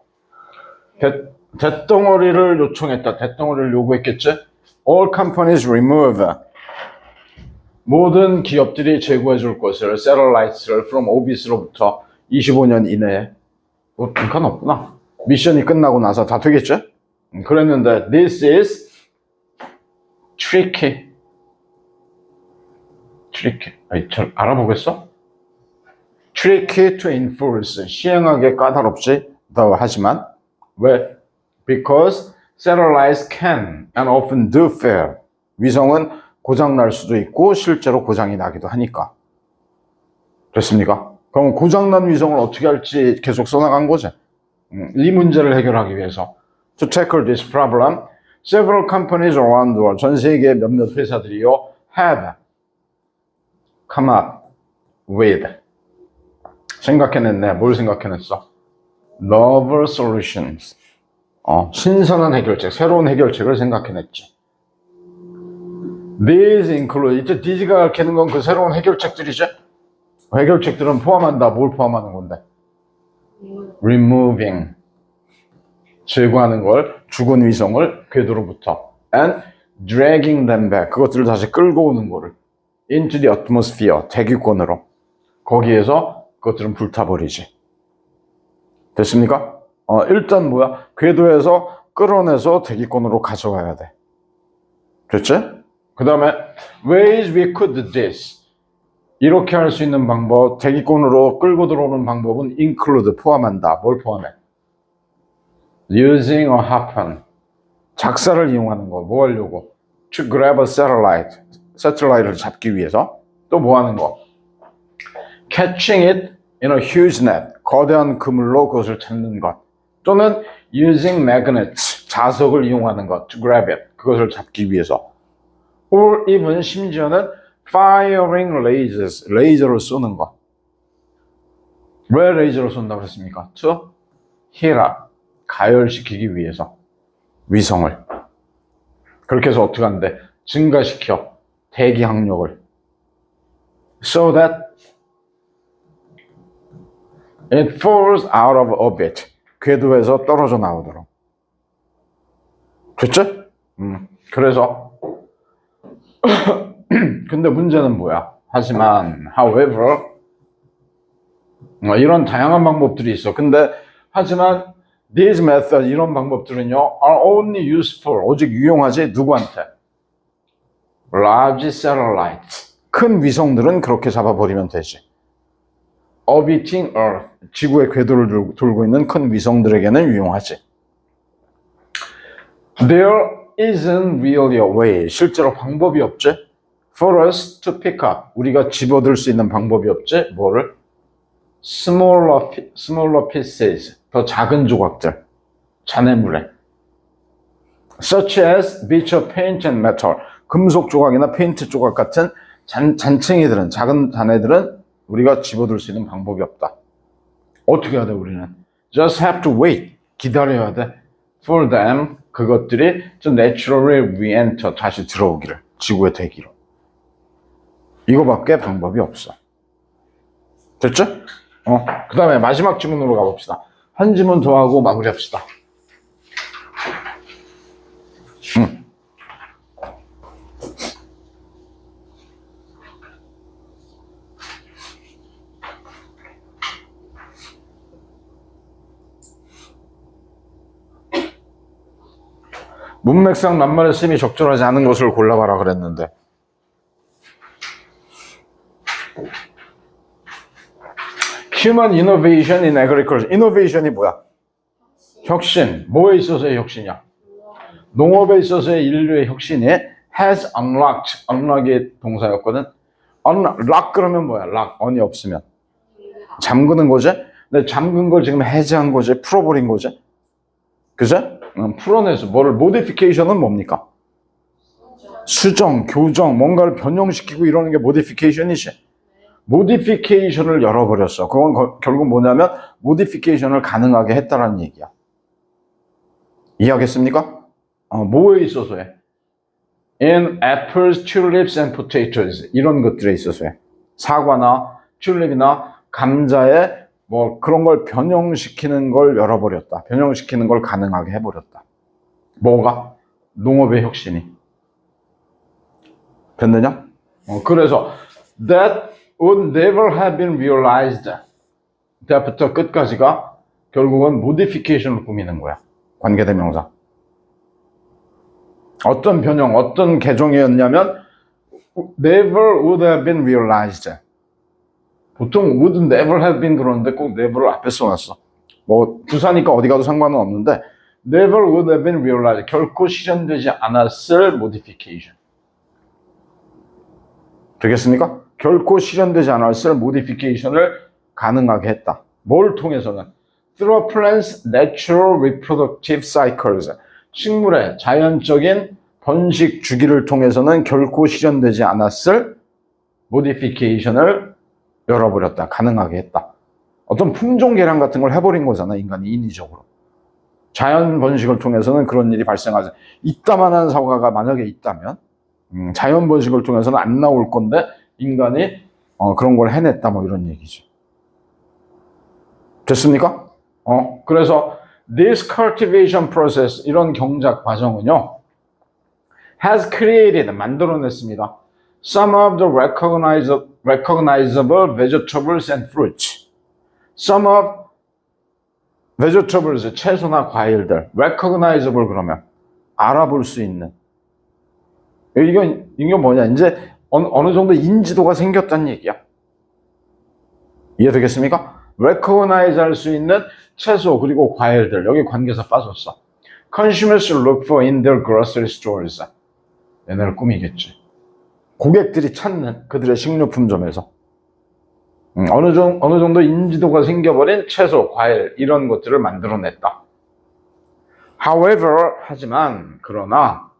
대덩어리를 요청했다. 대덩어리를 요구했겠지? All companies remove 모든 기업들이 제거해 줄 것을 satelmites를 from orbit로부터 25년 이내에 빈칸 없구나. 미션이 끝나고 나서 다 되겠죠? 그랬는데 this is tricky. 잘 알아보겠어? tricky to enforce 시행하기 까다롭지 하지만 왜? Because satellites can and often do fail 위성은 고장 날 수도 있고 실제로 고장이 나기도 하니까. 됐습니까? 그럼 고장 난 위성을 어떻게 할지 계속 써나간 거지. 이 문제를 해결하기 위해서 To tackle this problem, several companies around the world 전 세계 몇몇 회사들이요 have come up with 생각해냈네. 뭘 생각해냈어? Novel solutions 신선한 해결책, 새로운 해결책을 생각해냈지. These include 이제 these가 가르치는 건 그 새로운 해결책들이죠. 해결책들은 포함한다. 뭘 포함하는 건데? Removing 제거하는 걸 죽은 위성을 궤도로부터 and dragging them back 그것들을 다시 끌고 오는 거를 into the atmosphere 대기권으로 거기에서 그것들은 불타버리지. 됐습니까? 일단 뭐야? 궤도에서 끌어내서 대기권으로 가져가야 돼. 됐지? 그 다음에 ways we could do this 이렇게 할 수 있는 방법 대기권으로 끌고 들어오는 방법은 include 포함한다. 뭘 포함해? using a harpoon 작사를 이용하는 거. 뭐 하려고? to grab a satellite 새틀라이트를 잡기 위해서. 또 뭐 하는 거? catching it in a huge net 거대한 그물로 그것을 찾는 것. 또는 using magnets 자석을 이용하는 것 to grab it 그것을 잡기 위해서. or even 심지어는 firing lasers 레이저를 쏘는 것. 왜 레이저를 쏜다고 했습니까? to heat up 가열시키기 위해서 위성을. 그렇게 해서 어떻게 하는데? 증가시켜 대기 항력을. So that it falls out of orbit. 궤도에서 떨어져 나오도록. 됐죠? 그래서 근데 문제는 뭐야? 하지만 however 이런 다양한 방법들이 있어. 근데 하지만 these methods 이런 방법들은요 are only useful 오직 유용하지 누구한테? large satellites 큰 위성들은 그렇게 잡아버리면 되지. orbiting Earth 지구의 궤도를 돌고 있는 큰 위성들에게는 유용하지. There isn't really a way 실제로 방법이 없지. For us to pick up 우리가 집어들 수 있는 방법이 없지. 뭐를? smaller pieces 더 작은 조각들 잔해물에 such as bits of paint and metal 금속 조각이나 페인트 조각 같은 잔챙이들은 작은 잔해들은 우리가 집어들 수 있는 방법이 없다. 어떻게 해야 돼 우리는? Just have to wait 기다려야 돼 for them 그것들이 to naturally re-enter 다시 들어오기를 지구의 대기로. 이거밖에 방법이 없어. 됐죠? 그 다음에 마지막 지문으로 가봅시다. 한 지문 더 하고 마무리합시다. 문맥상 낱말의 쓰임이 적절하지 않은 것을 골라봐라 그랬는데 Human innovation in agriculture. innovation이 뭐야? 혁신. 뭐에 있어서의 혁신이야? 농업에 있어서의 인류의 혁신이 has unlocked. unlock이 동사였거든. unlock 그러면 뭐야? lock. on이 없으면. 잠그는 거지? 근데 잠근 걸 지금 해제한 거지? 풀어버린 거지? 그죠? 풀어내서. 뭐를 modification은 뭡니까? 수정, 교정, 뭔가를 변형시키고 이러는 게 modification이지. 모디피케이션을 열어버렸어. 그건 결국 뭐냐면 모디피케이션을 가능하게 했다라는 얘기야. 이해하겠습니까? 뭐에 있어서 해? In apples, tulips and potatoes 이런 것들에 있어서 해. 사과나 튤립이나 감자에 뭐 그런 걸 변형시키는 걸 열어버렸다. 변형시키는 걸 가능하게 해버렸다. 뭐가? 농업의 혁신이. 됐느냐? 그래서 that would never have been realized. 대부터 끝까지가 결국은 modification을 꾸미는 거야. 관계대명사. 어떤 변형, 어떤 개정이었냐면 never would have been realized. 보통 would never have been 그러는데 꼭 never를 앞에 써놨어. 뭐 부사니까 어디 가도 상관은 없는데 never would have been realized. 결코 실현되지 않았을 modification. 되겠습니까? 결코 실현되지 않았을 modification을 가능하게 했다. 뭘 통해서는? Through plants' natural reproductive cycles. 식물의 자연적인 번식 주기를 통해서는 결코 실현되지 않았을 modification을 열어버렸다. 가능하게 했다. 어떤 품종 개량 같은 걸 해버린 거잖아. 인간이 인위적으로. 자연 번식을 통해서는 그런 일이 발생하지. 이따만한 사과가 만약에 있다면 자연 번식을 통해서는 안 나올 건데 인간이 그런 걸 해냈다 뭐 이런 얘기죠. 됐습니까? 그래서 this cultivation process 이런 경작 과정은요 has created 만들어냈습니다. Some of the recognizable vegetables and fruits. Some of vegetables 채소나 과일들 recognizable 그러면 알아볼 수 있는 이건 뭐냐 이제 어느 정도 인지도가 생겼다는 얘기야. 이해되겠습니까? recognize 할 수 있는 채소 그리고 과일들 여기 관계사 빠졌어. Consumers look for in their grocery stores. 얘네를 꾸미겠지. 고객들이 찾는 그들의 식료품점에서 어느 정도 인지도가 생겨버린 채소, 과일 이런 것들을 만들어냈다. However, 하지만 그러나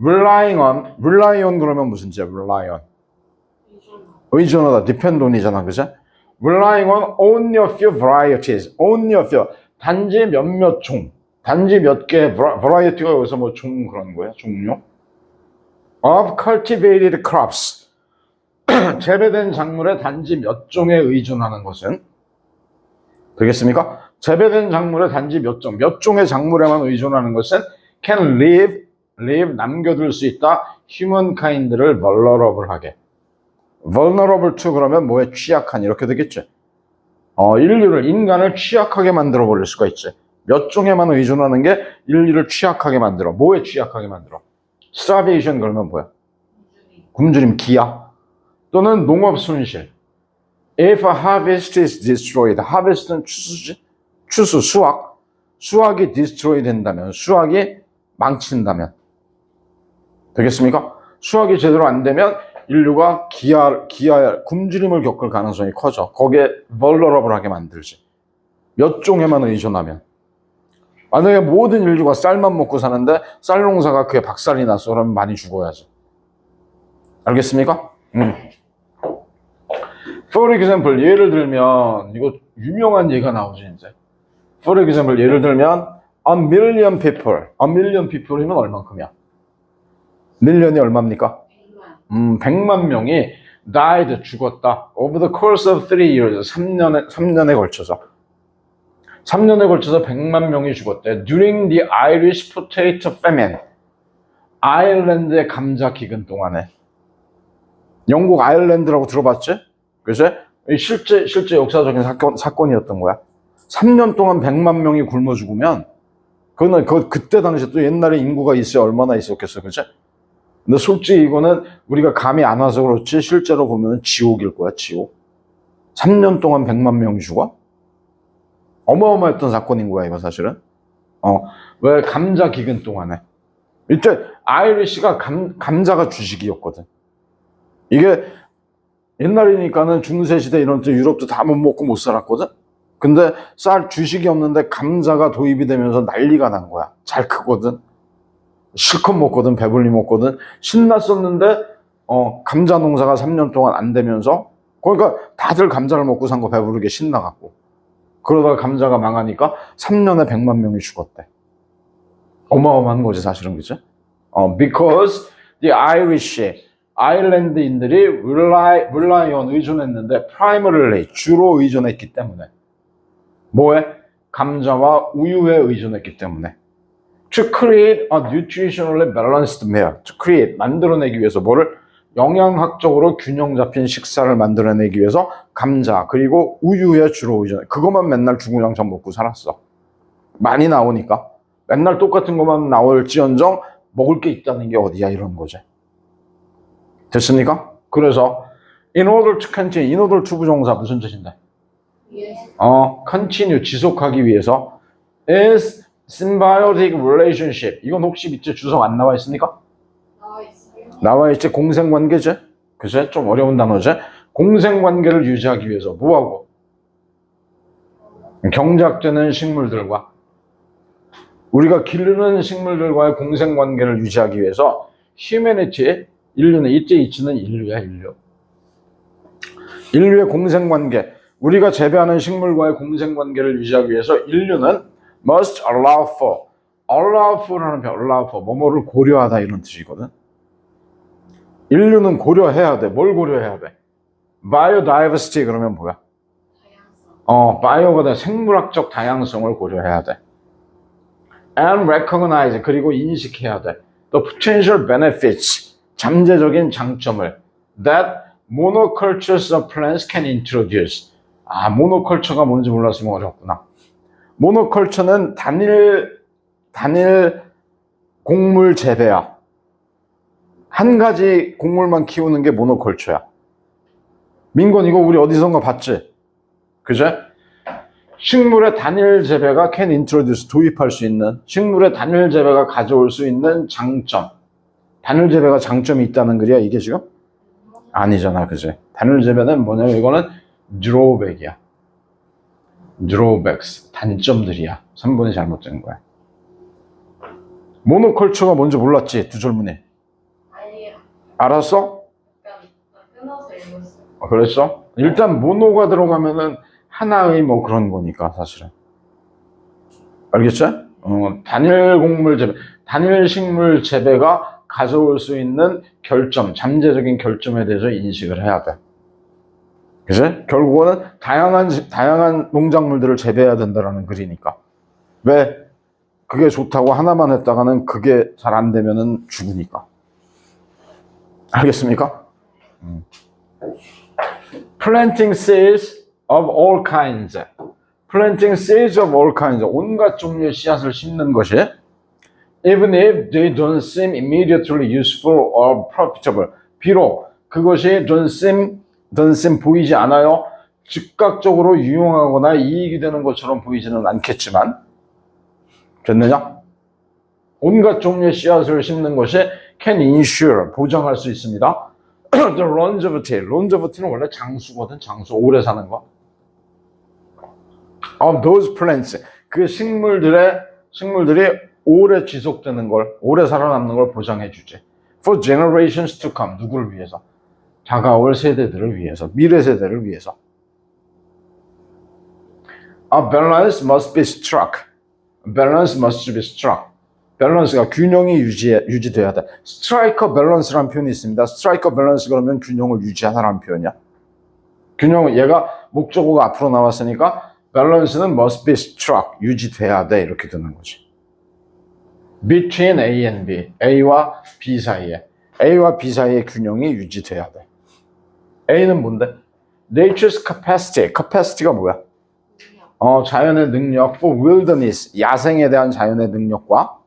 rely on 그러면 무슨 뜻이야? rely on 의존하다, depend on이잖아, 그죠? Relying on only a few varieties, only a few 단지 몇몇 종, 단지 몇 개의 variety가 여기서 뭐 종 그런 거야, 종류 of cultivated crops 재배된 작물의 단지 몇 종에 의존하는 것은 되겠습니까? 재배된 작물의 단지 몇 종의 작물에만 의존하는 것은 can leave 남겨둘 수 있다 humankind를 vulnerable하게 vulnerable to 그러면 뭐에 취약한 이렇게 되겠죠. 인간을 취약하게 만들어 버릴 수가 있지. 몇 종에만 의존하는 게 인류를 취약하게 만들어. 뭐에 취약하게 만들어? starvation 그러면 뭐야? 굶주림, 기아 또는 농업 손실. If a harvest is destroyed, harvest는 추수지? 추수, 수확이 destroy 된다면, 수확이 망친다면 되겠습니까? 수확이 제대로 안 되면 인류가 굶주림을 겪을 가능성이 커져. 거기에 vulnerable하게 만들지. 몇 종에만 의존하면. 만약에 모든 인류가 쌀만 먹고 사는데 쌀 농사가 그게 박살이 났어 그러면 많이 죽어야지. 알겠습니까? For example, 예를 들면 이거 유명한 예가 나오지 이제. For example, 예를 들면 a million people이면 얼만큼이야? 밀리언이 얼마입니까? 100만 명이 died, 죽었다. Over the course of 3 years, 3년에 걸쳐서. 3년에 걸쳐서 100만 명이 죽었대. During the Irish potato famine. 아일랜드의 감자 기근 동안에. 영국 아일랜드라고 들어봤지? 그치? 실제 역사적인 사건이었던 거야. 3년 동안 100만 명이 굶어 죽으면, 그때 당시에 또 옛날에 인구가 있어야 얼마나 있었겠어, 그치? 근데 솔직히 이거는 우리가 감이 안 와서 그렇지 실제로 보면 지옥일 거야, 지옥. 3년 동안 100만 명이 죽어? 어마어마했던 사건인 거야, 이거 사실은. 왜 감자 기근 동안에. 이때 아이리시가 감자가 주식이었거든. 이게 옛날이니까는 중세시대 이런 때 유럽도 다 못 먹고 못 살았거든. 근데 쌀 주식이 없는데 감자가 도입이 되면서 난리가 난 거야. 잘 크거든. 실컷 먹거든, 배불리 먹거든. 신났었는데 감자 농사가 3년 동안 안 되면서 그러니까 다들 감자를 먹고 산 거 배부르게 신나갖고 그러다가 감자가 망하니까 3년에 100만 명이 죽었대. 어마어마한 거지 사실은, 그치? Because the Irish 아일랜드인들이 rely on 의존했는데 primarily 주로 의존했기 때문에 뭐에? 감자와 우유에 의존했기 때문에 to create a nutritionally balanced meal. to create, 만들어내기 위해서 뭐를? 영양학적으로 균형 잡힌 식사를 만들어내기 위해서 감자 그리고 우유에 주로 의존해. 그것만 맨날 주구장창 먹고 살았어. 많이 나오니까. 맨날 똑같은 것만 나올지언정 먹을 게 있다는 게 어디야 이런 거지. 됐습니까? 그래서 in order to continue, in order to 부정사 무슨 뜻인데? continue, 지속하기 위해서 is symbiotic relationship. 이건 혹시 밑에 주석 안 나와 있습니까? 나와 있지. 공생관계지. 그죠? 좀 어려운 단어지. 공생관계를 유지하기 위해서 뭐하고? 경작되는 식물들과 우리가 기르는 식물들과의 공생관계를 유지하기 위해서 humanity, 인류는 이때 이치는 인류야, 인류. 인류의 공생관계, 우리가 재배하는 식물과의 공생관계를 유지하기 위해서 인류는 must allow for라는 표, allow for, 뭐뭐를 고려하다 이런 뜻이거든. 인류는 고려해야 돼. 뭘 고려해야 돼? 바이오다이버시티 그러면 뭐야? 바이오가 생물학적 다양성을 고려해야 돼. And recognize 그리고 인식해야 돼. The potential benefits 잠재적인 장점을 that monocultures of plants can introduce. 모노컬처가 뭔지 몰랐으면 어렵구나. 모노컬처는 단일 곡물 재배야. 한 가지 곡물만 키우는 게 모노컬처야. 민건 이거 우리 어디선가 봤지? 그죠? 식물의 단일 재배가 can introduce 도입할 수 있는 식물의 단일 재배가 가져올 수 있는 장점. 단일 재배가 장점이 있다는 글이야 이게 지금? 아니잖아, 그지? 단일 재배는 뭐냐면 이거는 drawback이야. drawbacks 단점들이야. 3번이 잘못된 거야. 모노컬처가 뭔지 몰랐지 두 젊은이? 아니에요. 알았어? 약간 끊어서 읽었어요. 그랬어? 일단 모노가 들어가면은 하나의 뭐 그런 거니까 사실은. 알겠지? 단일 곡물 재배, 단일 식물 재배가 가져올 수 있는 결점, 잠재적인 결점에 대해서 인식을 해야 돼. 그치? 결국은 다양한 농작물들을 재배해야 된다라는 글이니까. 왜? 그게 좋다고 하나만 했다가는 그게 잘 안 되면은 죽으니까. 알겠습니까? Planting seeds of all kinds. Planting seeds of all kinds. 온갖 종류의 씨앗을 심는 것이 even if they don't seem immediately useful or profitable. 비록 그것이 don't seem 보이지 않아요. 즉각적으로 유용하거나 이익이 되는 것처럼 보이지는 않겠지만 됐느냐? 온갖 종류의 씨앗을 심는 것이 can ensure, 보장할 수 있습니다. The longevity. longevity는 원래 장수거든. 장수, 오래 사는 거. Of those plants. 그 식물들이 오래 지속되는 걸, 오래 살아남는 걸 보장해 주지. For generations to come. 누구를 위해서? 다가올 세대들을 위해서. 미래 세대를 위해서. A balance must be struck. Balance must be struck. 밸런스가 균형이 유지돼야 돼. 스트라이커 밸런스라는 표현이 있습니다. 스트라이커 밸런스 그러면 균형을 유지하다라는 표현이야. 균형은 얘가 목적어가 앞으로 나왔으니까 밸런스는 must be struck. 유지돼야 돼. 이렇게 되는 거지. Between A and B. A와 B 사이에. A와 B 사이의 균형이 유지돼야 돼. A는 뭔데? Nature's capacity. capacity가 뭐야? 자연의 능력. For wilderness. 야생에 대한 자연의 능력과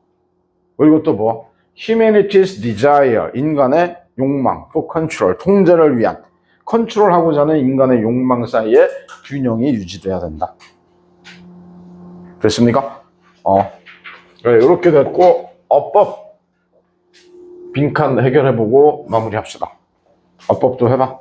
그리고 또 뭐? Humanity's desire, 인간의 욕망, for control, 통제를 위한, 컨트롤하고자 하는 인간의 욕망 사이에 균형이 유지돼야 된다. 됐습니까? 이렇게 됐고, 어법 빈칸 해결해보고 마무리합시다. 어법도 해봐.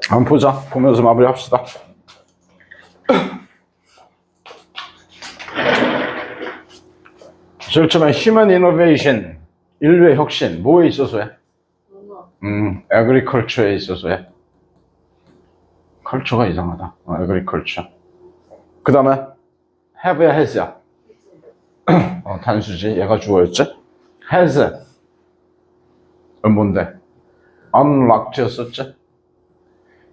한번 보자. 보면서 마무리합시다. 제일 처음에 Human Innovation, 인류의 혁신, 뭐에 있어서 해? Agriculture에 있어서 해. 컬처가 이상하다. Agriculture. 그 다음에 Have야 Has야? 단수지. 얘가 주어였지? Has. 뭔데? Unlocked였었지?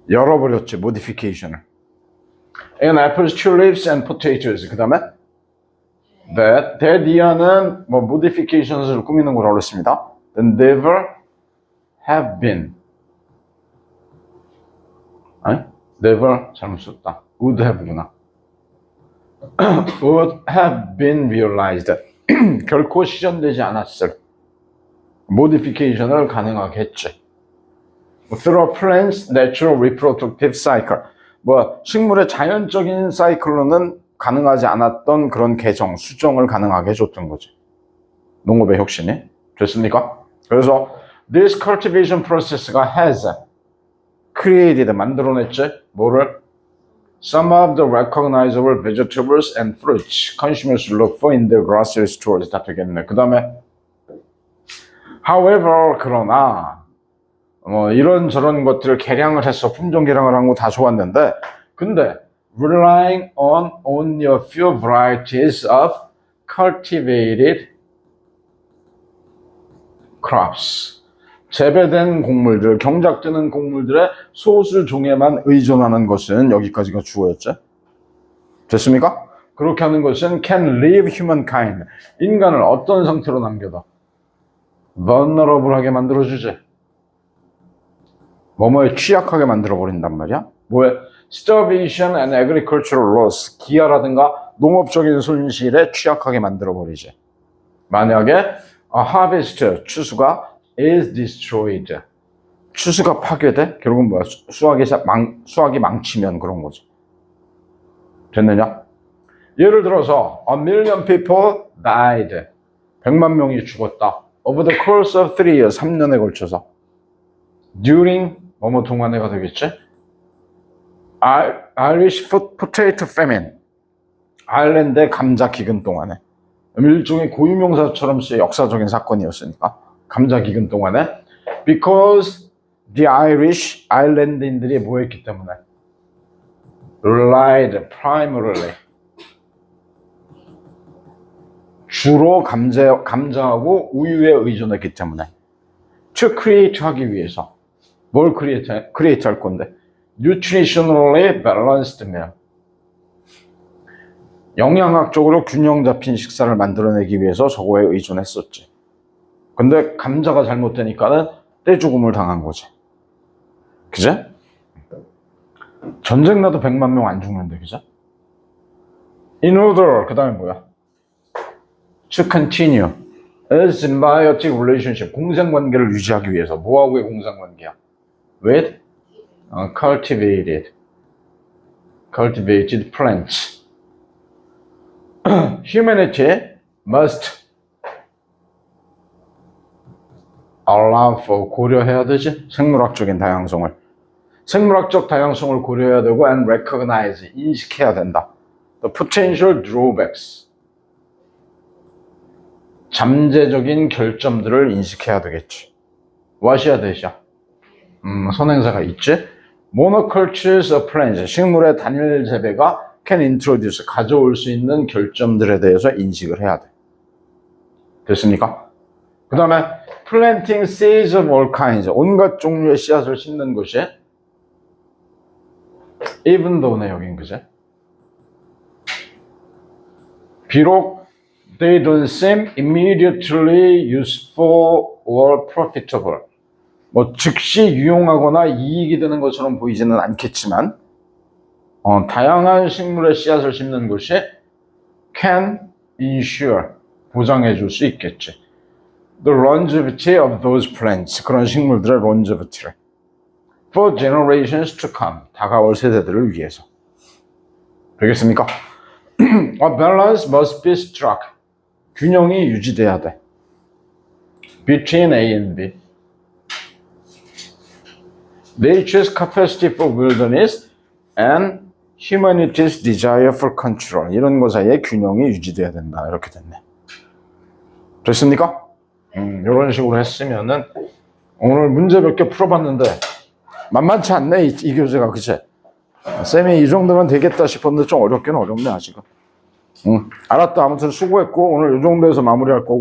열어버렸지, modification을. And apples, tulips, and potatoes. 그 다음에 that 이하는 뭐 modifications을 꾸미는 걸 어렵습니다. Then never have been. 아니? never 잘못 썼다. would have구나. would have been realized. 결코 실현되지 않았을. modification을 가능하게 했지. Through plants' natural reproductive cycle. 식물의 자연적인 사이클로는 가능하지 않았던 그런 개정, 수정을 가능하게 해줬던 거지. 농업의 혁신이. 됐습니까? 그래서 this cultivation process가 has created, 만들어냈지. 뭐를? Some of the recognizable vegetables and fruits consumers look for in the grocery stores. 다 되겠네. 그 다음에 however, 그러나 이런 저런 것들을 개량을 해서 품종 개량을 한 거 다 좋았는데 근데 relying on only a few varieties of cultivated crops. 재배된 곡물들, 경작되는 곡물들의 소수 종에만 의존하는 것은 여기까지가 주어였죠. 됐습니까? 그렇게 하는 것은 can leave humankind. 인간을 어떤 상태로 남겨둬? vulnerable하게 만들어주지. 뭐뭐에 취약하게 만들어버린단 말이야. 뭐에? starvation and agricultural loss. 기아라든가 농업적인 손실에 취약하게 만들어버리지. 만약에 a harvest, 추수가 is destroyed. 추수가 파괴돼? 결국은 뭐야? 수확이 망치면 그런 거지. 됐느냐? 예를 들어서 a million people died. 100만 명이 죽었다. over the course of 3 years. 3년에 걸쳐서. during 뭐뭐 동안에가 되겠지? Irish potato famine. 아일랜드의 감자 기근 동안에. 일종의 고유명사처럼 쓰여 역사적인 사건이었으니까. 감자 기근 동안에. Because the Irish, 아일랜드인들이 뭐 했기 때문에? relied primarily. 주로 감자하고 우유에 의존했기 때문에. to create 하기 위해서. 뭘 create 할 건데? nutritionally balanced meal. 영양학적으로 균형 잡힌 식사를 만들어내기 위해서 저거에 의존했었지. 근데 감자가 잘못되니까는 떼죽음을 당한 거지. 그제? 전쟁 나도 100만 명 안 죽는데, 그제? In order, 그 다음에 뭐야? To continue a symbiotic relationship, 공생관계를 유지하기 위해서. 뭐하고의 공생관계야? With cultivated plants. Humanity must allow for, 고려해야 되지? 생물학적인 다양성을. 생물학적 다양성을 고려해야 되고 and recognize, 인식해야 된다. The potential drawbacks. 잠재적인 결점들을 인식해야 되겠지. what이야 되죠? 선행사가 있지? Monocultures of plants, 식물의 단일 재배가 can introduce, 가져올 수 있는 결점들에 대해서 인식을 해야 돼. 됐습니까? 그 다음에 planting seeds of all kinds, 온갖 종류의 씨앗을 심는 것이 even though네, 여긴 그제? 비록 they don't seem immediately useful or profitable. 뭐 즉시 유용하거나 이익이 되는 것처럼 보이지는 않겠지만 다양한 식물의 씨앗을 심는 것이 can ensure, 보장해 줄 수 있겠지. The longevity of those plants, 그런 식물들의 longevity를 for generations to come, 다가올 세대들을 위해서. 되겠습니까? A balance must be struck. 균형이 유지돼야 돼. Between A and B. Nature's capacity for wilderness and humanity's desire for control. 이런 것 사이에 균형이 유지돼야 된다. 이렇게 됐네. 됐습니까? 이런 식으로 했으면은 오늘 문제 몇 개 풀어봤는데 만만치 않네, 이 교재가. 그치? 쌤이 이 정도면 되겠다 싶었는데 좀 어렵긴 어렵네, 아직은. 알았다. 아무튼 수고했고 오늘 이 정도에서 마무리할 거고.